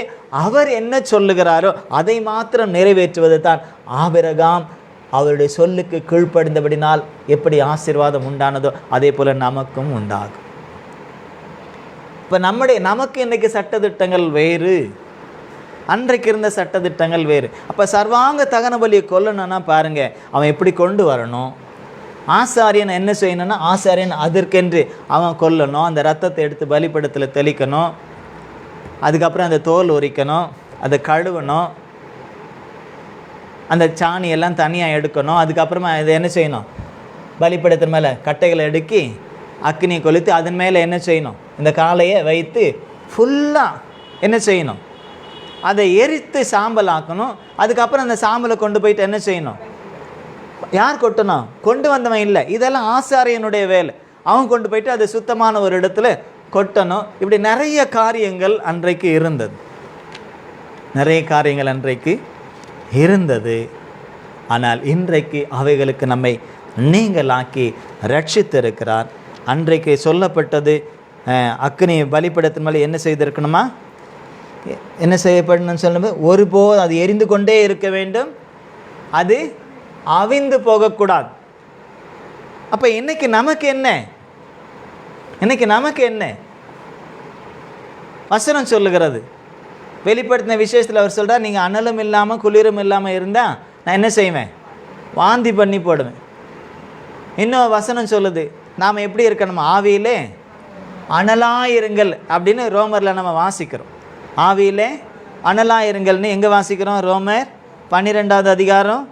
அவர் என்ன சொல்லுகிறாரோ அதை மாத்திரம் நிறைவேற்றுவது தான் ஆபிரகாம் அவருடைய சொல்லுக்கு கீழ்ப்படிந்தபடினால் எப்படி ஆசீர்வாதம் உண்டானதோ அதே போல் நமக்கும் உண்டாகும். இப்போ நமக்கு இன்றைக்கி சட்டத்திட்டங்கள் வேறு, அன்றைக்கு இருந்த சட்டத்திட்டங்கள் வேறு. அப்போ சர்வாங்க தகன பலியை கொல்லணும்னா பாருங்கள், அவன் எப்படி கொண்டு வரணும்? ஆசாரியன் என்ன செய்யணும்னா, ஆசாரியன் அதற்கென்று அவன் கொல்லணும். அந்த ரத்தத்தை எடுத்து பலிபீடத்தில் தெளிக்கணும். அதுக்கப்புறம் அந்த தோல் உரிக்கணும், அதை கழுவணும், அந்த சாணியெல்லாம் தனியாக எடுக்கணும். அதுக்கப்புறமா இதை என்ன செய்யணும்? பலிபீடத்தின் மேலே கட்டைகளை அடுக்கி அக்னியை கொளுத்து அதன் மேலே என்ன செய்யணும்? இந்த காலையை வைத்து ஃபுல்லாக என்ன செய்யணும்? அதை எரித்து சாம்பல் ஆக்கணும். அதுக்கப்புறம் அந்த சாம்பலை கொண்டு போயிட்டு என்ன செய்யணும்? யார் கொட்டணும்? கொண்டு வந்தவன் இல்லை, இதெல்லாம் ஆசாரியனுடைய வேலை. அவன் கொண்டு போயிட்டு அதை சுத்தமான ஒரு இடத்துல கொட்டணும். இப்படி நிறைய காரியங்கள் அன்றைக்கு இருந்தது. ஆனால் இன்றைக்கு அவைகளுக்கு நம்மை நீங்களாக்கி ரட்சித்திருக்கிறார். அன்றைக்கு சொல்லப்பட்டது அக்னி பலிபீடத்தின் மேலே என்ன செய்திருக்கணுமா? என்ன செய்யப்படணும்னு சொல்லும்போது, ஒருபோது அது எரிந்து கொண்டே இருக்க வேண்டும், அது அவிந்து போகக்கூடாது. அப்போ இன்னைக்கு நமக்கு என்ன வசனம் சொல்லுகிறது? வெளிப்படுத்தின விசேஷத்தில் அவர் சொல்கிறார், நீங்கள் அனலும் இல்லாமல் குளிரும் இல்லாமல் இருந்தால் நான் என்ன செய்வேன்? வாந்தி பண்ணி போடுவேன். இன்னும் வசனம் சொல்லுது, நாம் எப்படி இருக்கணும்? ஆவியிலே அனலாயிருங்கள் அப்படின்னு ரோமரில் நம்ம வாசிக்கிறோம். ஆவியிலே அனலாயிருங்கள்னு எங்கே வாசிக்கிறோம்? ரோமர் 12வது அதிகாரம்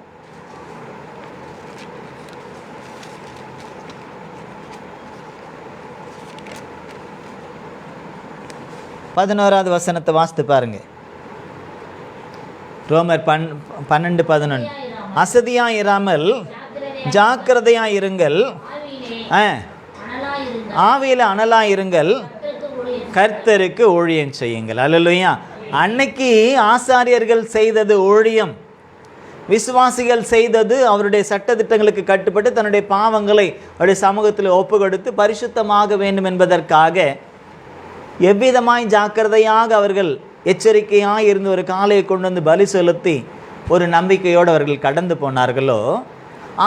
11வது வசனத்தை வாசித்து பாருங்க. ரோமர் 12:11. அசதியாய் இராமல் ஜாக்கிரதையாய் இருங்கள், ஆவியில் அனலாயிருங்கள், கர்த்தருக்கு ஊழியம் செய்யுங்கள். அல்லேலூயா. அன்னைக்கு ஆசாரியர்கள் செய்தது ஊழியம், விசுவாசிகள் செய்தது அவருடைய சட்டதிட்டங்களுக்கு கட்டுப்பட்டு தன்னுடைய பாவங்களை அவருடைய சமூகத்தில் ஒப்பு கொடுத்து பரிசுத்தமாக வேண்டும் என்பதற்காக எவ்விதமாய் ஜாக்கிரதையாக அவர்கள் எச்சரிக்கையாக இருந்து ஒரு காலையை கொண்டு வந்து பலி செலுத்தி ஒரு நம்பிக்கையோடு அவர்கள் கடந்து போனார்களோ,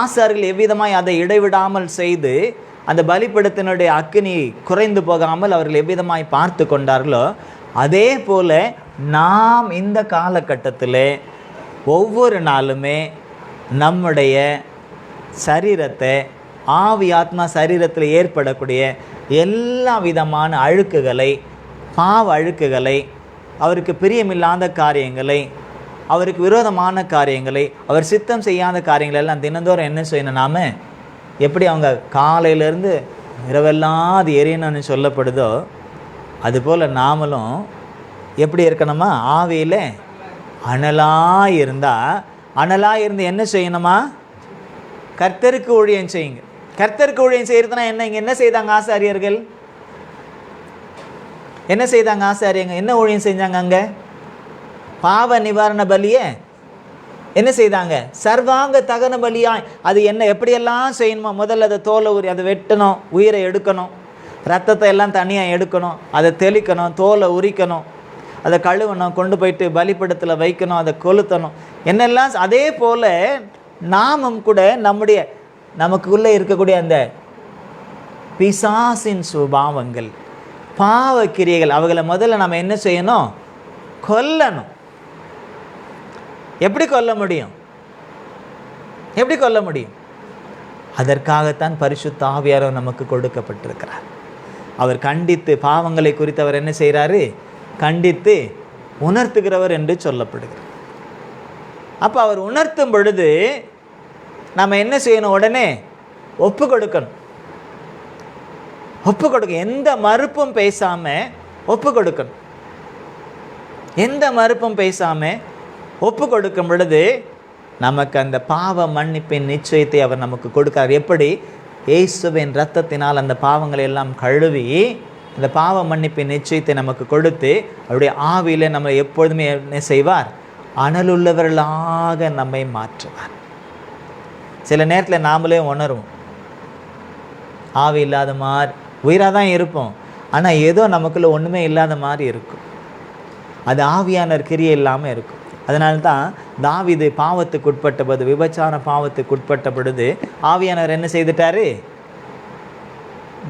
ஆசாரியர்கள் எவ்விதமாய் அதை இடைவிடாமல் செய்து அந்த பலிபீடத்தினுடைய அக்கினி குறைந்து போகாமல் அவர்கள் எவ்விதமாய் பார்த்து கொண்டார்களோ, அதே போல நாம் இந்த காலகட்டத்தில் ஒவ்வொரு நாளுமே நம்முடைய சரீரத்தை ஆவி ஆத்மா சரீரத்தில் ஏற்படக்கூடிய எல்லா விதமான அழுக்குகளை, பாவ அழுக்குகளை, அவருக்கு பிரியமில்லாத காரியங்களை, அவருக்கு விரோதமான காரியங்களை, அவர் சித்தம் செய்யாத காரியங்கள் எல்லாம் தினந்தோறும் என்ன செய்யணும்? நாம் எப்படி அவங்க காலையிலேருந்து இரவெல்லாம் அது எரியணும்னு சொல்லப்படுதோ அதுபோல் நாமளும் எப்படி இருக்கணுமா? ஆவியில் அனலாக இருந்தால், அனலாக இருந்து என்ன செய்யணுமா? கர்த்தருக்கு ஊழியம் செய்யுங்க. கர்த்தருக்கு ஊழியம் செய்கிறதுனா என்ன? இங்கே என்ன செய்தாங்க ஆசாரியர்கள்? என்ன செய்தாங்க ஆசாரியங்க? என்ன ஊழியம் செஞ்சாங்க? அங்கே பாவ நிவாரண பலியை என்ன செய்தாங்க? சர்வாங்க தகன பலியாய். அது என்ன எப்படியெல்லாம் செய்யணுமோ, முதல்ல அதை தோலை உரி, அதை வெட்டணும், உயிரை எடுக்கணும், ரத்தத்தை எல்லாம் தனியாக எடுக்கணும், அதை தெளிக்கணும், தோலை உரிக்கணும், அதை கழுவணும், கொண்டு போயிட்டு பலிப்படத்தில் வைக்கணும், அதை கொளுத்தணும், என்னெல்லாம். அதே போல் நாமும் கூட நமக்குள்ளே இருக்கக்கூடிய அந்த பிசாசின் சுபாவங்கள், பாவ கிரியைகள், அவங்களை முதல்ல நம்ம என்ன செய்யணும்? கொல்லணும். எப்படி கொல்ல முடியும்? எப்படி கொல்ல முடியும்? அதற்காகத்தான் பரிசுத்த ஆவியானவர் நமக்கு கொடுக்கப்பட்டிருக்கிறார். அவர் கண்டித்து, பாவங்களை குறித்து அவர் என்ன செய்கிறாரு? கண்டித்து உணர்த்துகிறவர் என்று சொல்லப்படுகிறார். அப்போ அவர் உணர்த்தும் பொழுது நம்ம என்ன செய்யணும்? உடனே ஒப்பு கொடுக்கணும். ஒப்பு கொடுக்க, எந்த மறுப்பும் பேசாமல் ஒப்பு கொடுக்கணும். எந்த மறுப்பும் பேசாமல் ஒப்பு கொடுக்கும் பொழுது நமக்கு அந்த பாவ மன்னிப்பின் நிச்சயத்தை அவர் நமக்கு கொடுக்கிறார். எப்படி? இயேசுவின் இரத்தத்தினால் அந்த பாவங்களை எல்லாம் கழுவி அந்த பாவ மன்னிப்பின் நிச்சயத்தை நமக்கு கொடுத்து அவருடைய ஆவியில் நம்ம எப்பொழுதுமே என்ன செய்வார்? அனலுள்ளவர்களாக நம்மை மாற்றுவார். சில நேரத்தில் நாமளே உணர்வோம், ஆவி இல்லாத மாதிரி, உயிராக தான் இருப்போம், ஆனால் ஏதோ நமக்குள்ளே ஒன்றுமே இல்லாத மாதிரி இருக்கும். அது ஆவியானவர் கிரியை இல்லாமல் இருக்கும். அதனால்தான் தாவீது பாவத்துக்கு உட்பட்ட பொழுது, விபச்சார பாவத்துக்கு உட்பட்ட பொழுது ஆவியானவர் என்ன செய்துட்டாரு?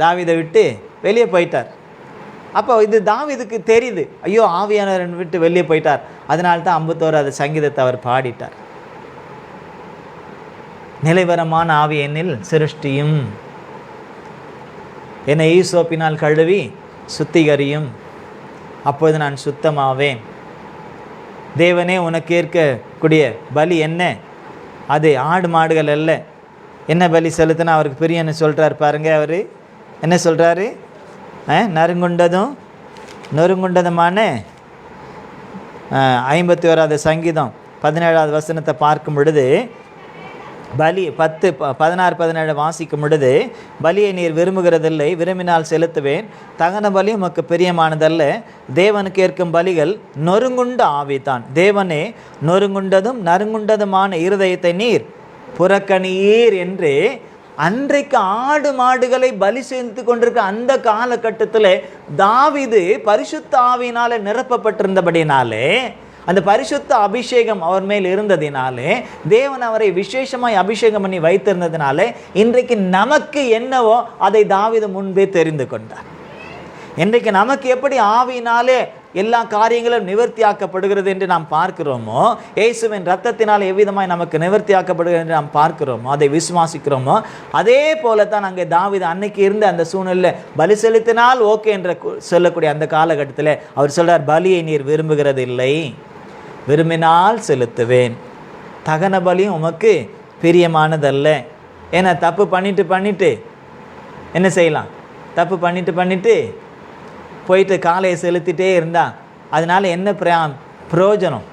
தாவீதை விட்டு வெளியே போயிட்டார். அப்போ இது தாவீதுக்கு தெரியுது, ஐயோ ஆவியானவர் விட்டு வெளியே போயிட்டார். அதனால்தான் 51வது சங்கீதத்தை அவர் பாடிட்டார். நிலைவரமான ஆவி என்னில் சிருஷ்டியும், என்னை ஈசோப்பினால் கழுவி சுத்திகரியும், அப்போது நான் சுத்தமாவேன். தேவனே, உனக்கு ஏற்கக்கூடிய பலி என்ன? அது ஆடு மாடுகள் அல்ல. என்ன பலி செலுத்தினா அவருக்கு பிரியன்னு சொல்கிறார் பாருங்க. அவர் என்ன சொல்கிறாரு? நறுங்குண்டதும் நொறுங்குண்டதுமான 51வது சங்கீதம் 17வது வசனத்தை பார்க்கும் பொழுது, பலி 10, 16, 17 வாசிக்கும் பொழுது, பலியை நீர் விரும்புகிறதில்லை, விரும்பினால் செலுத்துவேன், தகன பலி உமக்கு பிரியமானதல்ல, தேவனுக்கு ஏற்கும் பலிகள் நொறுங்குண்ட ஆவிதான். தேவனே, நொறுங்குண்டதும் நறுங்குண்டதுமான இருதயத்தை நீர் புறக்கணியீர் என்று அன்றைக்கு ஆடு மாடுகளை பலி செய்து கொண்டிருக்க அந்த காலகட்டத்தில் தாவீது பரிசுத்த ஆவியினால நிரப்பப்பட்டிருந்தபடினாலே, அந்த பரிசுத்த அபிஷேகம் அவர் மேல் இருந்ததினாலே, தேவன் அவரை விசேஷமாய் அபிஷேகம் பண்ணி வைத்திருந்ததினாலே, இன்றைக்கு நமக்கு என்னவோ அதை தாவீது முன்பே தெரிந்து கொண்டார். இன்றைக்கு நமக்கு எப்படி ஆவியினாலே எல்லா காரியங்களும் நிவர்த்தியாக்கப்படுகிறது என்று நாம் பார்க்கிறோமோ, இயேசுவின் இரத்தத்தினால் எவ்விதமாய் நமக்கு நிவர்த்தியாக்கப்படுகிறது என்று நாம் பார்க்கிறோமோ, அதை விசுவாசிக்கிறோமோ, அதே போல தான் அங்கே தாவீது அன்னைக்கு இருந்த அந்த சூழ்நிலையில் பலி செலுத்தினால் ஓகே என்று சொல்லக்கூடிய அந்த காலகட்டத்தில் அவர் சொல்றார், பலியை நீர் விரும்புகிறது இல்லை, விரும்பினால் செலுத்துவேன், தகன பலியும் உமக்கு பிரியமானதல்ல. ஏன்னா தப்பு பண்ணிட்டு என்ன செய்யலாம்? தப்பு பண்ணிட்டு போயிட்டு காலையை செலுத்திட்டே இருந்தா அதனால என்ன பிரயோஜனம்?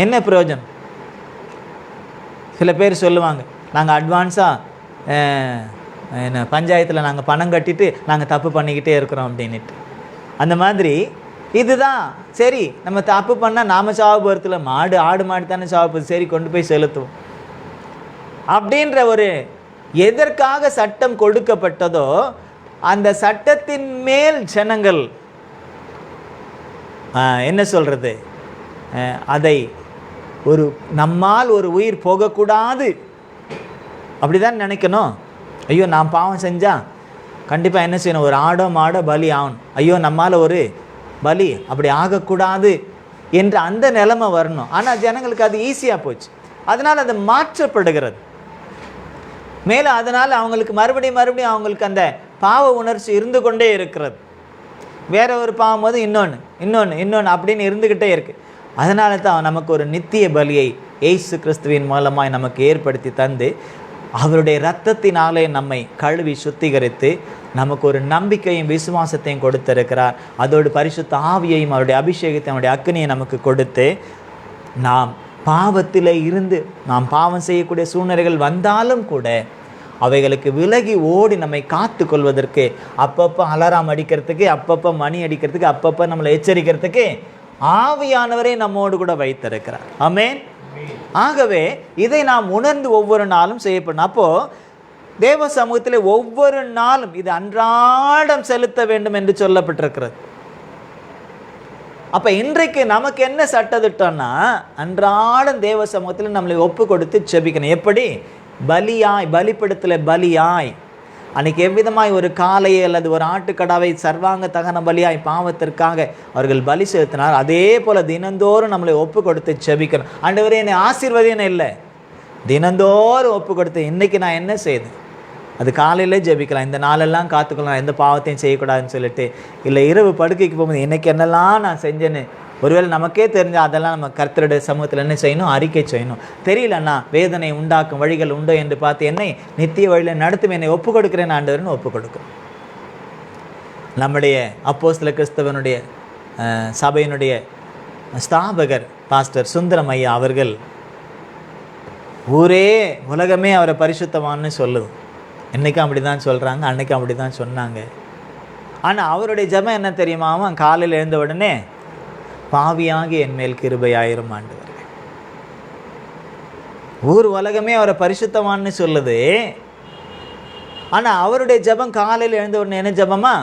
என்ன பிரயோஜனம்? சில பேர் சொல்லுவாங்க, நாங்கள் அட்வான்ஸாக என்ன பஞ்சாயத்தில் நாங்கள் பணம் கட்டிட்டு நாங்கள் தப்பு பண்ணிக்கிட்டே இருக்கிறோம் அப்படின்ட்டு. அந்த மாதிரி இதுதான் சரி, நம்ம தப்பு பண்ணால் நாம் சாவு போகிறதுல ஆடு மாடு தானே சாவு போகுது, சரி கொண்டு போய் செலுத்துவோம் அப்படின்ற ஒரு, எதற்காக சட்டம் கொடுக்கப்பட்டதோ அந்த சட்டத்தின் மேல் ஜனங்கள் என்ன சொல்கிறது, அதை நம்மால் ஒரு உயிர் போகக்கூடாது அப்படிதான் நினைக்கணும். ஐயோ நான் பாவம் செஞ்சால் கண்டிப்பாக என்ன செய்யணும், ஒரு ஆடோ மாடோ பலி ஆகணும், ஐயோ நம்மால் ஒரு பலி அப்படி ஆகக்கூடாது என்று அந்த நிலைமை வரணும். ஆனால் ஜனங்களுக்கு அது ஈஸியாக போச்சு, அதனால் அது மாற்றப்படுகிறது. மேலும் அதனால் அவங்களுக்கு மறுபடியும் அவங்களுக்கு அந்த பாவ உணர்ச்சி இருந்து கொண்டே இருக்கிறது. வேற ஒரு பாவம் போது இன்னொன்று அப்படின்னு இருந்துக்கிட்டே இருக்குது. அதனால தான் நமக்கு ஒரு நித்திய பலியை இயேசு கிறிஸ்துவின் மூலமாய் நமக்கு ஏற்படுத்தி தந்து அவருடைய இரத்தத்தினாலே நம்மை கழுவி சுத்திகரித்து நமக்கு ஒரு நம்பிக்கையும் விசுவாசத்தையும் கொடுத்திருக்கிறார். அதோடு பரிசுத்த ஆவியையும் அவருடைய அபிஷேகத்தை அவருடைய அக்கினியை நமக்கு கொடுத்து நாம் பாவத்தில் இருந்து நாம் பாவம் செய்யக்கூடிய சூழ்நிலைகள் வந்தாலும் கூட அவைகளுக்கு விலகி ஓடி நம்மை காத்து கொள்வதற்கு, அப்பப்போ அலாரம் அடிக்கிறதுக்கு, அப்பப்போ மணி அடிக்கிறதுக்கு, அப்பப்போ நம்மளை எச்சரிக்கிறதுக்கு ஆவியானவரை நம்மோடு கூட வைத்திருக்கிறார். ஆமென். ஆகவே இதை நாம் உணர்ந்து ஒவ்வொரு நாளும் செய்யப்படணும். அப்போது தேவ சமூகத்தில் ஒவ்வொரு நாளும் இது அன்றாடம் செலுத்த வேண்டும் என்று சொல்லப்பட்டிருக்கிறது. அப்போ இன்றைக்கு நமக்கு என்ன சட்டத்திட்டம்னா, அன்றாடம் தேவ சமூகத்தில் நம்மளை ஒப்பு கொடுத்து செபிக்கணும். எப்படி? பலிபீடத்தில் பலியாய். அன்றைக்கி எவ்விதமாய் ஒரு காளையை அல்லது ஒரு ஆட்டுக்கடாவை சர்வாங்க தகன பலியாய் பாவத்திற்காக அவர்கள் பலி செலுத்தினார், அதே போல் தினந்தோறும் நம்மளை ஒப்பு கொடுத்து செபிக்கணும். ஆண்டவரே என்னை ஆசீர்வதின்னு இல்லை, தினந்தோறும் ஒப்பு கொடுத்து இன்றைக்கி நான் என்ன செய்தேன், அது காலையிலே ஜெபிக்கலாம். இந்த நாளெல்லாம் காத்துக்கலாம், எந்த பாவத்தையும் செய்யக்கூடாதுன்னு சொல்லிட்டு, இல்லை இரவு படுக்கைக்கு போகும்போது இன்றைக்கி என்னெல்லாம் நான் செஞ்சேன்னு ஒருவேளை நமக்கே தெரிஞ்சால் அதெல்லாம் நம்ம கர்த்தருடைய சமூகத்தில் என்ன செய்யணும்? அறிக்கை செய்யணும். தெரியலன்னா வேதனை உண்டாக்கும் வழிகள் உண்டோ என்று பார்த்து என்னை நித்திய வழியில் நடத்தும் என்னை ஒப்பு கொடுக்குறேன் ஆண்டவர்னு ஒப்பு கொடுக்கும். நம்முடைய அப்போஸ்தல கிறிஸ்தவனுடைய சபையினுடைய ஸ்தாபகர் பாஸ்டர் சுந்தரம் ஐயா அவர்கள், ஊரே உலகமே அவரை பரிசுத்தவான்னு சொல்லுது. இன்றைக்கும் அப்படி தான் சொல்கிறாங்க, அன்றைக்கும் அப்படி தான் சொன்னாங்க. ஆனால் அவருடைய ஜெபம் என்ன தெரியுமா? அவன் காலையில் எழுந்த உடனே பாவியாகி என் மேல் கிருபையாயிரும் ஆண்டவரே. ஊர் உலகமே அவரை பரிசுத்தவான்னு சொல்லுது. ஆனால் அவருடைய ஜெபம் காலையில் எழுந்த உடனே என்ன ஜெபமா?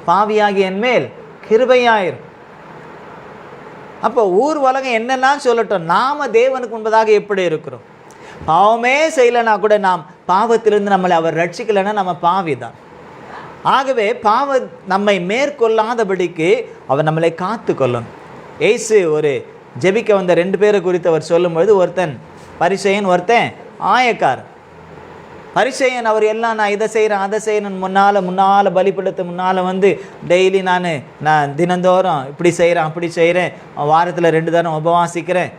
பாவியாகி என் மேல் கிருபையாயிரும். அப்போ ஊர் உலகம் என்னெல்லாம் சொல்லட்டும், நாம தேவனுக்கு முன்பதாக எப்படி இருக்கிறோம்? பாவமே செய்யலைன்னா கூட நாம் பாவத்திலிருந்து நம்மளை அவர் ரட்சிக்கலைன்னா நம்ம பாவி தான். ஆகவே பாவம் நம்மை மேற்கொள்ளாதபடிக்கு அவர் நம்மளை காத்து கொள்ளணும். ஏசு ஒரு ஜெபிக்க வந்த 2 பேரை குறித்து அவர் சொல்லும்பொழுது, ஒருத்தன் பரிசேயன், ஒருத்தன் ஆயக்காரன். பரிசேயன் அவர் எல்லாம் நான் இதை செய்கிறேன் அதை செய்யணும் முன்னால் பலிபீடத்து முன்னால் வந்து டெய்லி நான் தினந்தோறும் இப்படி செய்கிறேன் அப்படி செய்கிறேன், வாரத்தில் 2 தரம் உபவாசிக்கிறேன்,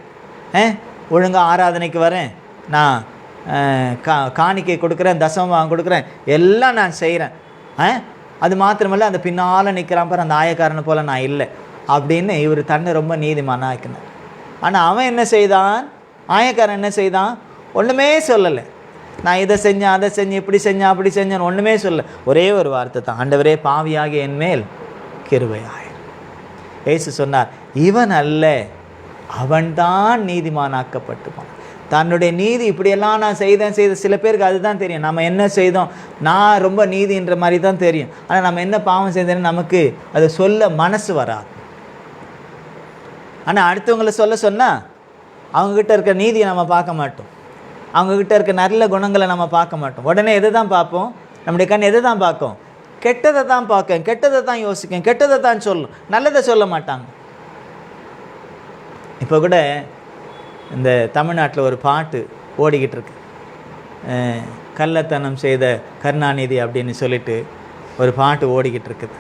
ஒழுங்காக ஆராதனைக்கு வரேன், நான் காணிக்கை கொடுக்குறேன், தசமம் கொடுக்குறேன், எல்லாம் நான் செய்கிறேன். அது மாத்திரமல்ல அந்த பின்னால் நிற்கிறான் பாரு, அந்த ஆயக்காரனை போல் நான் இல்லை அப்படின்னு இவர் தன்னை ரொம்ப நீதிமானாக ஆக்கினார். ஆனால் அவன் என்ன செய்தான்? ஆயக்காரன் என்ன செய்தான்? ஒன்றுமே சொல்லலை. நான் இதை செஞ்சேன் அதை செஞ்சேன் இப்படி செஞ்சேன் அப்படி செஞ்சேன்னு ஒன்றுமே சொல்ல, ஒரே ஒரு வார்த்தை தான், ஆண்டவரே பாவியாகி என் மேல் கிருபையாயிரும். இயேசு சொன்னார், இவன் அல்ல அவன்தான் நீதிமானாக்கப்பட்டுப்பான். தன்னுடைய நீதி இப்படியெல்லாம் நான் செய்தேன். சில பேருக்கு அதுதான் தெரியும், நம்ம என்ன செய்தோம், நான் ரொம்ப நீதின்ற மாதிரி தான் தெரியும். ஆனால் நம்ம என்ன பாவம் செய்தேன்னு நமக்கு அதை சொல்ல மனசு வராது. ஆனால் அடுத்தவங்களை சொன்னால் அவங்கக்கிட்ட இருக்க நீதியை நம்ம பார்க்க மாட்டோம், அவங்கக்கிட்ட இருக்க நல்ல குணங்களை நம்ம பார்க்க மாட்டோம். உடனே எதை தான் பார்ப்போம்? நம்முடைய கண் எதை தான் பார்க்கும்? கெட்டதை தான் பார்க்கும், கெட்டதை தான் யோசிக்கும், கெட்டதை தான் சொல்லும், நல்லதை சொல்ல மாட்டாங்க. இப்போ கூட இந்த தமிழ்நாட்டில் ஒரு பாட்டு ஓடிக்கிட்டு இருக்கு, கள்ளத்தனம் செய்த கருணாநிதி அப்படின்னு சொல்லிட்டு ஒரு பாட்டு ஓடிக்கிட்டு இருக்குது.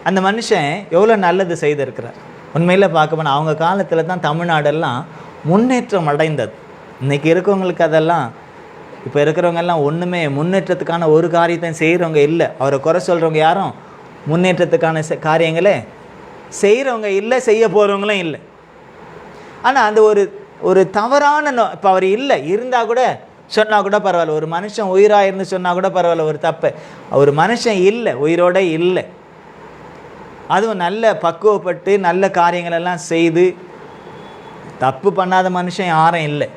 அந்த மனுஷன் எவ்வளோ நல்லது செய்திருக்கிறார். உண்மையில் பார்க்க போனால் அவங்க காலத்தில் தான் தமிழ்நாடெல்லாம் முன்னேற்றம் அடைந்தது. இன்றைக்கி இருக்கவங்களுக்கு அதெல்லாம், இப்போ இருக்கிறவங்கெல்லாம் ஒன்றுமே முன்னேற்றத்துக்கான ஒரு காரியத்தையும் செய்கிறவங்க இல்லை. அவரை குறை சொல்கிறவங்க யாரும் முன்னேற்றத்துக்கான காரியங்களே செய்கிறவங்க இல்லை, செய்ய போகிறவங்களும் இல்லை. ஆனால் அந்த ஒரு தவறான இப்போ அவர் இல்லை இருந்தால் கூட சொன்னால் கூட பரவாயில்ல, ஒரு மனுஷன் உயிராக இருந்து சொன்னால் கூட பரவாயில்ல, ஒரு தப்பு. ஒரு மனுஷன் இல்லை, உயிரோட இல்லை, அதுவும் நல்ல பக்குவப்பட்டு நல்ல காரியங்களெல்லாம் செய்து தப்பு பண்ணாத மனுஷன் யாரும் இல்லை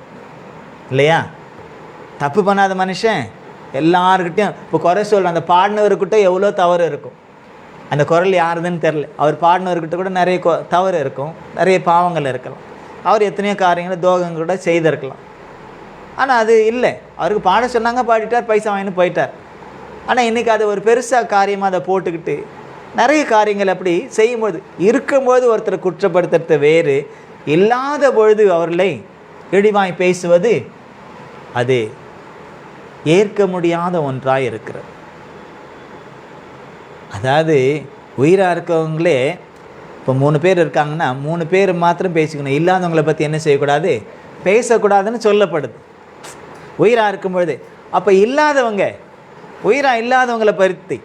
இல்லையா? தப்பு பண்ணாத மனுஷன் எல்லாருக்கிட்டையும் இப்போ குறை சொல்கிற அந்த பாடினவர்கிட்ட எவ்வளோ தவறு இருக்கும், அந்த குரல் யாருதுன்னு தெரில. அவர் பாடினவர்கிட்ட கூட நிறைய தவறு இருக்கும், நிறைய பாவங்கள் இருக்கலாம், அவர் எத்தனையோ காரியங்களை தோகங்கள் கூட செய்திருக்கலாம். ஆனால் அது இல்லை, அவருக்கு பாட சொன்னாங்க, பாடிட்டார், பைசா வாங்கின்னு போயிட்டார். ஆனால் இன்றைக்கி அதை ஒரு பெருசாக காரியமாக அதை போட்டுக்கிட்டு நிறைய காரியங்கள் அப்படி செய்யும்போது, இருக்கும்போது ஒருத்தரை குற்றப்படுத்துறது வேறு, இல்லாத பொழுது அவர்களை இழிவாய் பேசுவது அது ஏற்க முடியாத ஒன்றாக இருக்கிறது. அதாவது உயிராக இருக்கவங்களே இப்போ 3 பேர் இருக்காங்கன்னா 3 பேர் மாத்திரம் பேசிக்கணும், இல்லாதவங்களை பற்றி என்ன செய்யக்கூடாது, பேசக்கூடாதுன்னு சொல்லப்படுது உயிராக இருக்கும்பொழுது. அப்போ இல்லாதவங்க, உயிராக இல்லாதவங்களை பற்றி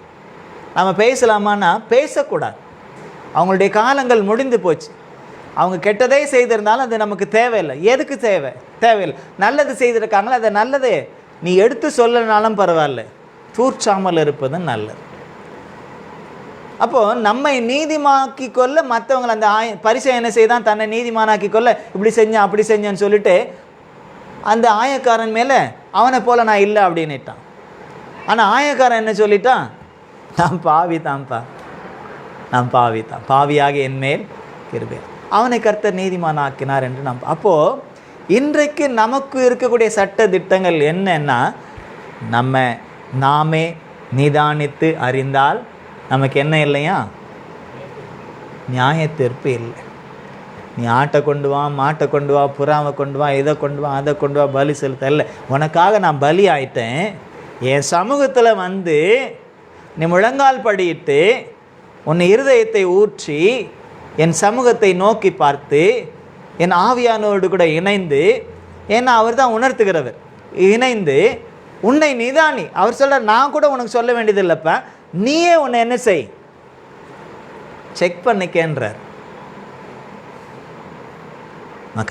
நம்ம பேசலாமான்னா பேசக்கூடாது. அவங்களுடைய காலங்கள் முடிந்து போச்சு. அவங்க கெட்டதே செய்திருந்தாலும் அது நமக்கு தேவையில்லை. எதுக்கு தேவையில்லை. நல்லது செய்திருக்காங்களோ அதை நல்லதே நீ எடுத்து சொல்லனாலும் பரவாயில்ல, தூர்ச்சாமல் இருப்பது நல்லது. அப்போது நம்மை நீதிமாக்கி கொள்ள மற்றவங்களை அந்த பரிசை என்ன செய்தான், தன்னை நீதிமானாக்கி கொள்ள இப்படி செஞ்சேன் அப்படி செஞ்சேன்னு சொல்லிட்டு அந்த ஆயக்காரன் மேலே அவனை போல் நான் இல்லை அப்படின்னுட்டான். ஆனால் ஆயக்காரன் என்ன சொல்லிட்டான், நான் பாவி தான்ப்பா, நான் பாவி தான், பாவியாக என்மேல் கிருபை. அவனை கர்த்தர் நீதிமான் ஆக்கினார் என்று நாம். அப்போது இன்றைக்கு நமக்கு இருக்கக்கூடிய சட்ட திட்டங்கள் என்னன்னா, நாமே நிதானித்து அறிந்தால் நமக்கு என்ன இல்லையா, நியாய தீர்ப்பு இல்லை. நீ ஆட்டை கொண்டு வா, மாட்டை கொண்டு வா, புறாவை கொண்டு வா, இதை கொண்டு வா, அதை கொண்டு வா, பலி செலுத்த இல்லை. உனக்காக நான் பலி ஆயிட்டேன். என் சமூகத்தில் வந்து நீ முழங்கால் படியிட்டு உன் இருதயத்தை ஊற்றி என் சமூகத்தை நோக்கி பார்த்து என் ஆவியானோடு கூட இணைந்து, ஏன்னா அவர் தான் உணர்த்துகிறவர், இணைந்து உன்னை நிதானி. அவர் சொல்கிறார், நான் கூட உனக்கு சொல்ல வேண்டியது இல்லைப்பா, நீயே உன்னை என்ன செய், செக் பண்ணிக்கேன்றார்.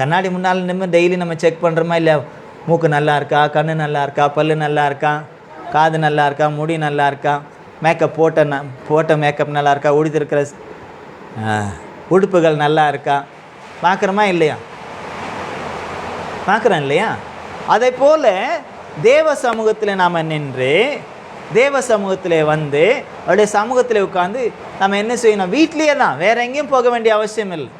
கண்ணாடி முன்னால் நின்று டெய்லி நம்ம செக் பண்ணுறோமா இல்லையா, மூக்கு நல்லா இருக்கா, கண்ணு நல்லா இருக்கா, பல்லு நல்லா இருக்கா, காது நல்லா இருக்கா, முடி நல்லா இருக்கா, மேக்கப் போட்ட மேக்கப் நல்லா இருக்கா, உடுத்திருக்கிற உடுப்புகள் நல்லா இருக்கா, பார்க்குறோமா இல்லையா, பார்க்குறோம் இல்லையா. அதே போல் தேவ சமூகத்தில் நாம் நின்று, தேவ சமூகத்தில் வந்து அவருடைய சமூகத்தில் உட்காந்து நம்ம என்ன செய்யணும், வீட்லேயே தான், வேறு எங்கேயும் போக வேண்டிய அவசியம் இல்லை,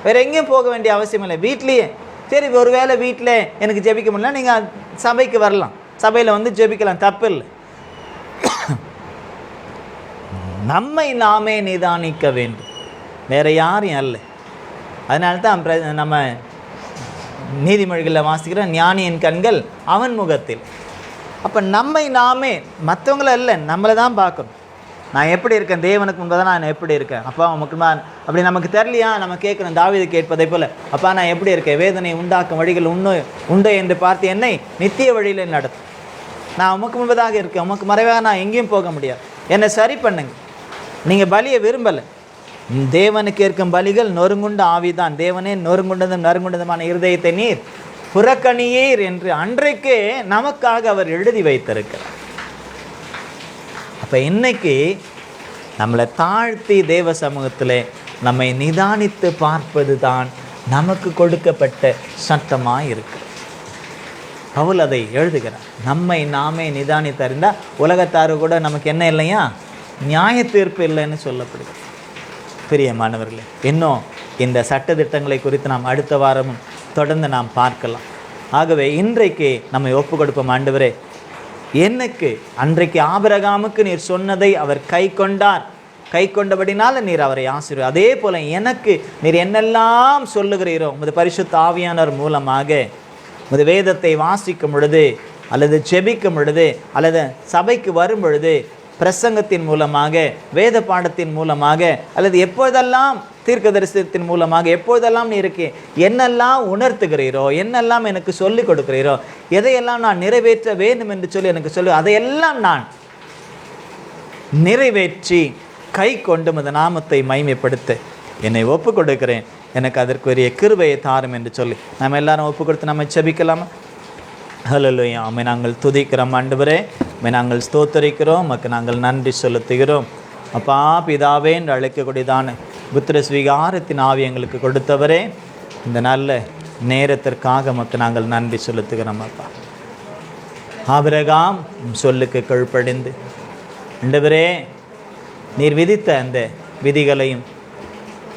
வேறு எங்கேயும் போக வேண்டிய அவசியம் இல்லை, வீட்லேயே. சரி, ஒரு வேளை வீட்டில் எனக்கு ஜெபிக்க முடியல, நீங்கள் சபைக்கு வரலாம், சபையில் வந்து ஜெபிக்கலாம், தப்பு இல்லை. நம்மை நாமே நிதானிக்க வேண்டும், வேறு யாரையும் அல்ல. அதனால தான் நம்ம நீதிமொழிகளில் வாசிக்கிற ஞானியின் கண்கள் அவன் முகத்தில். அப்போ நம்மை நாமே, மற்றவங்கள இல்லை, நம்மளை தான் பார்க்கணும். நான் எப்படி இருக்கேன், தேவனுக்கு முன்பதாக நான் எப்படி இருக்கேன், அப்பா நமக்கு அப்படி நமக்கு தெரியலையா, நம்ம கேட்குறோம் தாவீது கேட்பதை போல், அப்பா நான் எப்படி இருக்கேன், வேதனை உண்டாக்கும் வழிகள் உண்டு என்று பார்த்து என்னை நித்திய வழியில் நடத்தும். நான் உமக்கு முன்பதாக இருக்கேன், உமக்கு மறைவாக நான் எங்கேயும் போக முடியாது, என்னை சரி பண்ணுங்க. நீங்கள் பலியை விரும்பலை, தேவனுக்கு இருக்கும் பலிகள் நொறுங்குண்ட ஆவிதான், தேவனே நொறுங்குண்டதும் நறுங்குண்டதுமான இருதயத்தை நீர் புறக்கணியீர் என்று அன்றைக்கே நமக்காக அவர் எழுதி வைத்திருக்கிறார். அப்போ இன்னைக்கு நம்மளை தாழ்த்தி தேவ சமூகத்தில் நம்மை நிதானித்து பார்ப்பது தான் நமக்கு கொடுக்கப்பட்ட சட்டமாக இருக்கு. பவுல் அதை எழுதுகிறார். நம்மை நாமே நிதானித்து அறிந்தால் உலகத்தாரு கூட நமக்கு என்ன இல்லையா, நியாய தீர்ப்பு இல்லைன்னு சொல்லப்படுது. பிரியமானவர்களே, இன்னும் இந்த சட்டத்திட்டங்களை குறித்து நாம் அடுத்த வாரமும் தொடர்ந்து நாம் பார்க்கலாம். ஆகவே இன்றைக்கு நம்மை ஒப்பு கொடுப்போம். ஆண்டவரே, எனக்கு அன்றைக்கு ஆபிரகாமுக்கு நீர் சொன்னதை அவர் கை கொண்டார், கை கொண்டபடினால நீர் அவரை ஆசீர்வதி. அதே போல் எனக்கு நீர் என்னெல்லாம் சொல்லுகிறீரோ உமது பரிசுத்த ஆவியானவர் மூலமாக உமது வேதத்தை வாசிக்கும் பொழுது, அல்லது ஜெபிக்கும் பொழுது, அல்லது சபைக்கு வரும் பொழுது, பிரசங்கத்தின் மூலமாக, வேத பாடத்தின் மூலமாக, அல்லது எப்போதெல்லாம் தீர்க்க தரிசனத்தின் மூலமாக, எப்போதெல்லாம் நீருக்கு என்னெல்லாம் உணர்த்துகிறீரோ, என்னெல்லாம் எனக்கு சொல்லிக் கொடுக்கிறீரோ, எதையெல்லாம் நான் நிறைவேற்ற வேண்டும் என்று சொல்லி எனக்கு சொல்லு, அதையெல்லாம் நான் நிறைவேற்றி கை கொண்டு உமது நாமத்தை மகிமைப்படுத்த என்னை ஒப்பு கொடுக்கிறேன், எனக்கு அதற்குரிய கிருபையை தாரும் என்று சொல்லி நம்ம எல்லாரும் ஒப்பு கொடுத்து நம்ம ஜெபிக்கலாமா? ஹல்லேலூயா. அம்மை நாங்கள் துதிக்கிறோம் ஆண்டவரே, அம்மை நாங்கள் ஸ்தோத்தரிக்கிறோம், உமக்கு நாங்கள் நன்றி செலுத்துகிறோம். அப்பா பிதாவே என்று அழைக்கக்கூடியதான புத்திர ஸ்வீகாரத்தின் ஆவி எங்களுக்கு கொடுத்தவரே, இந்த நல்ல நேரத்திற்காக உமக்கு நாங்கள் நன்றி செலுத்துகிறோம். அப்பா ஆபிரகாம் சொல்லுக்கு கீழ்ப்படிந்து ஆண்டவரே நீர் விதித்த அந்த விதிகளையும்,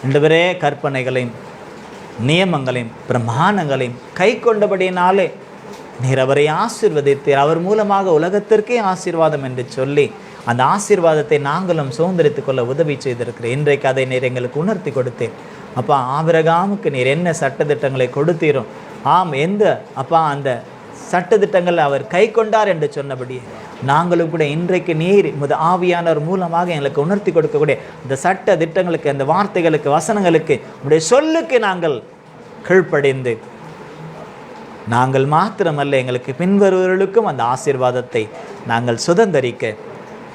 ஆண்டவரே கற்பனைகளையும், நியமங்களையும், பிரமாணங்களையும் கை கொண்டபடியினாலே நீர் அவரை ஆசீர்வதித்தீர். அவர் மூலமாக உலகத்திற்கே ஆசீர்வாதம் என்று சொல்லி அந்த ஆசீர்வாதத்தை நாங்களும் சுதந்திரித்து கொள்ள உதவி செய்திருக்கிறேன். இன்றைக்கு அதை நீர் எங்களுக்கு உணர்த்தி கொடுத்தேன். அப்பா ஆபிரகாமுக்கு நீர் என்ன சட்டத்திட்டங்களை கொடுத்தீரோ, ஆம், எந்த அப்பா அந்த சட்டதிட்டங்கள் அவர் கை கொண்டார் என்று சொன்னபடி நாங்களும் கூட இன்றைக்கு நீர் முத ஆவியானவர் மூலமாக எங்களுக்கு உணர்த்தி கொடுக்கக்கூடிய இந்த சட்ட திட்டங்களுக்கு, அந்த வார்த்தைகளுக்கு, வசனங்களுக்கு, உடைய சொல்லுக்கு நாங்கள் கீழ்ப்படிந்து நாங்கள் மாத்திரமல்ல எங்களுக்கு பின்வருவர்களுக்கும் அந்த ஆசீர்வாதத்தை நாங்கள் சுதந்தரிக்க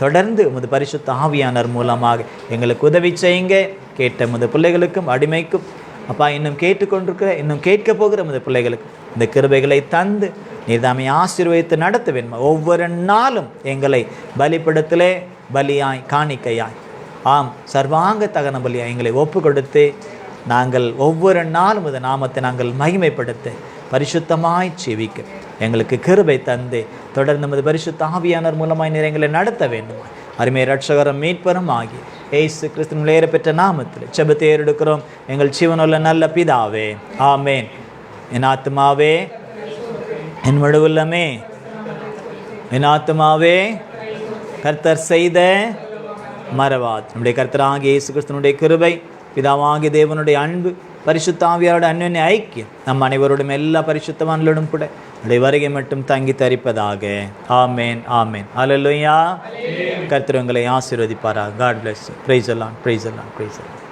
தொடர்ந்து உமது பரிசுத்த ஆவியானவர் மூலமாக எங்களுக்கு உதவி செய்யுங்க. கேட்ட உமது பிள்ளைகளுக்கும் அடிமைக்கும் அப்பா, இன்னும் கேட்டுக்கொண்டிருக்கிற, இன்னும் கேட்க போகிற உமது பிள்ளைகளுக்கும் இந்த கிருபைகளை தந்து நீர்தாமை ஆசீர்வதித்து நடத்த வேண்டும். ஒவ்வொரு நாளும் எங்களை பலிபடத்திலே பலியாய், காணிக்கையாய், ஆம் சர்வாங்க தகன பலியாய் எங்களை ஒப்பு கொடுத்து நாங்கள் ஒவ்வொரு நாளும் இந்த நாமத்தை நாங்கள் மகிமைப்படுத்த பரிசுத்தமாய் ஜீவிக்க எங்களுக்கு கிருபை தந்து தொடர்ந்து நமது பரிசுத்த ஆவியானவர் மூலமாய் நீர் எங்களை நடத்த வேண்டும். அருமை இரட்சகரும் மீட்பரும் ஆகி இயேசு கிறிஸ்துவின் ஏற பெற்ற நாமத்தில் ஜெபத்தை ஏறெடுக்கிறோம் எங்கள் ஜீவனுள்ள நல்ல பிதாவே, ஆமேன். என் ஆத்துமாவே, என் முழுவுள்ளமே, என் ஆத்துமாவே கர்த்தர் செய்த மறவாது. நம்முடைய கர்த்தராகிய இயேசு கிறிஸ்துவினுடைய கிருபை, பிதாவாகிய தேவனுடைய அன்பு, பரிசுத்த ஆவியாரோட அன்பின் ஐக்கியம் நம் அனைவரோடும் எல்லா பரிசுத்தவான்களோடும் கூட உடைய வருகை மட்டும் தங்கி தரிப்பதாக. ஆமேன், ஆமேன். அல்லேலூயா. கர்த்தர் உங்களை ஆசீர்வதிப்பாராக. God bless you. Praise the Lord. Praise the Lord. Praise the Lord.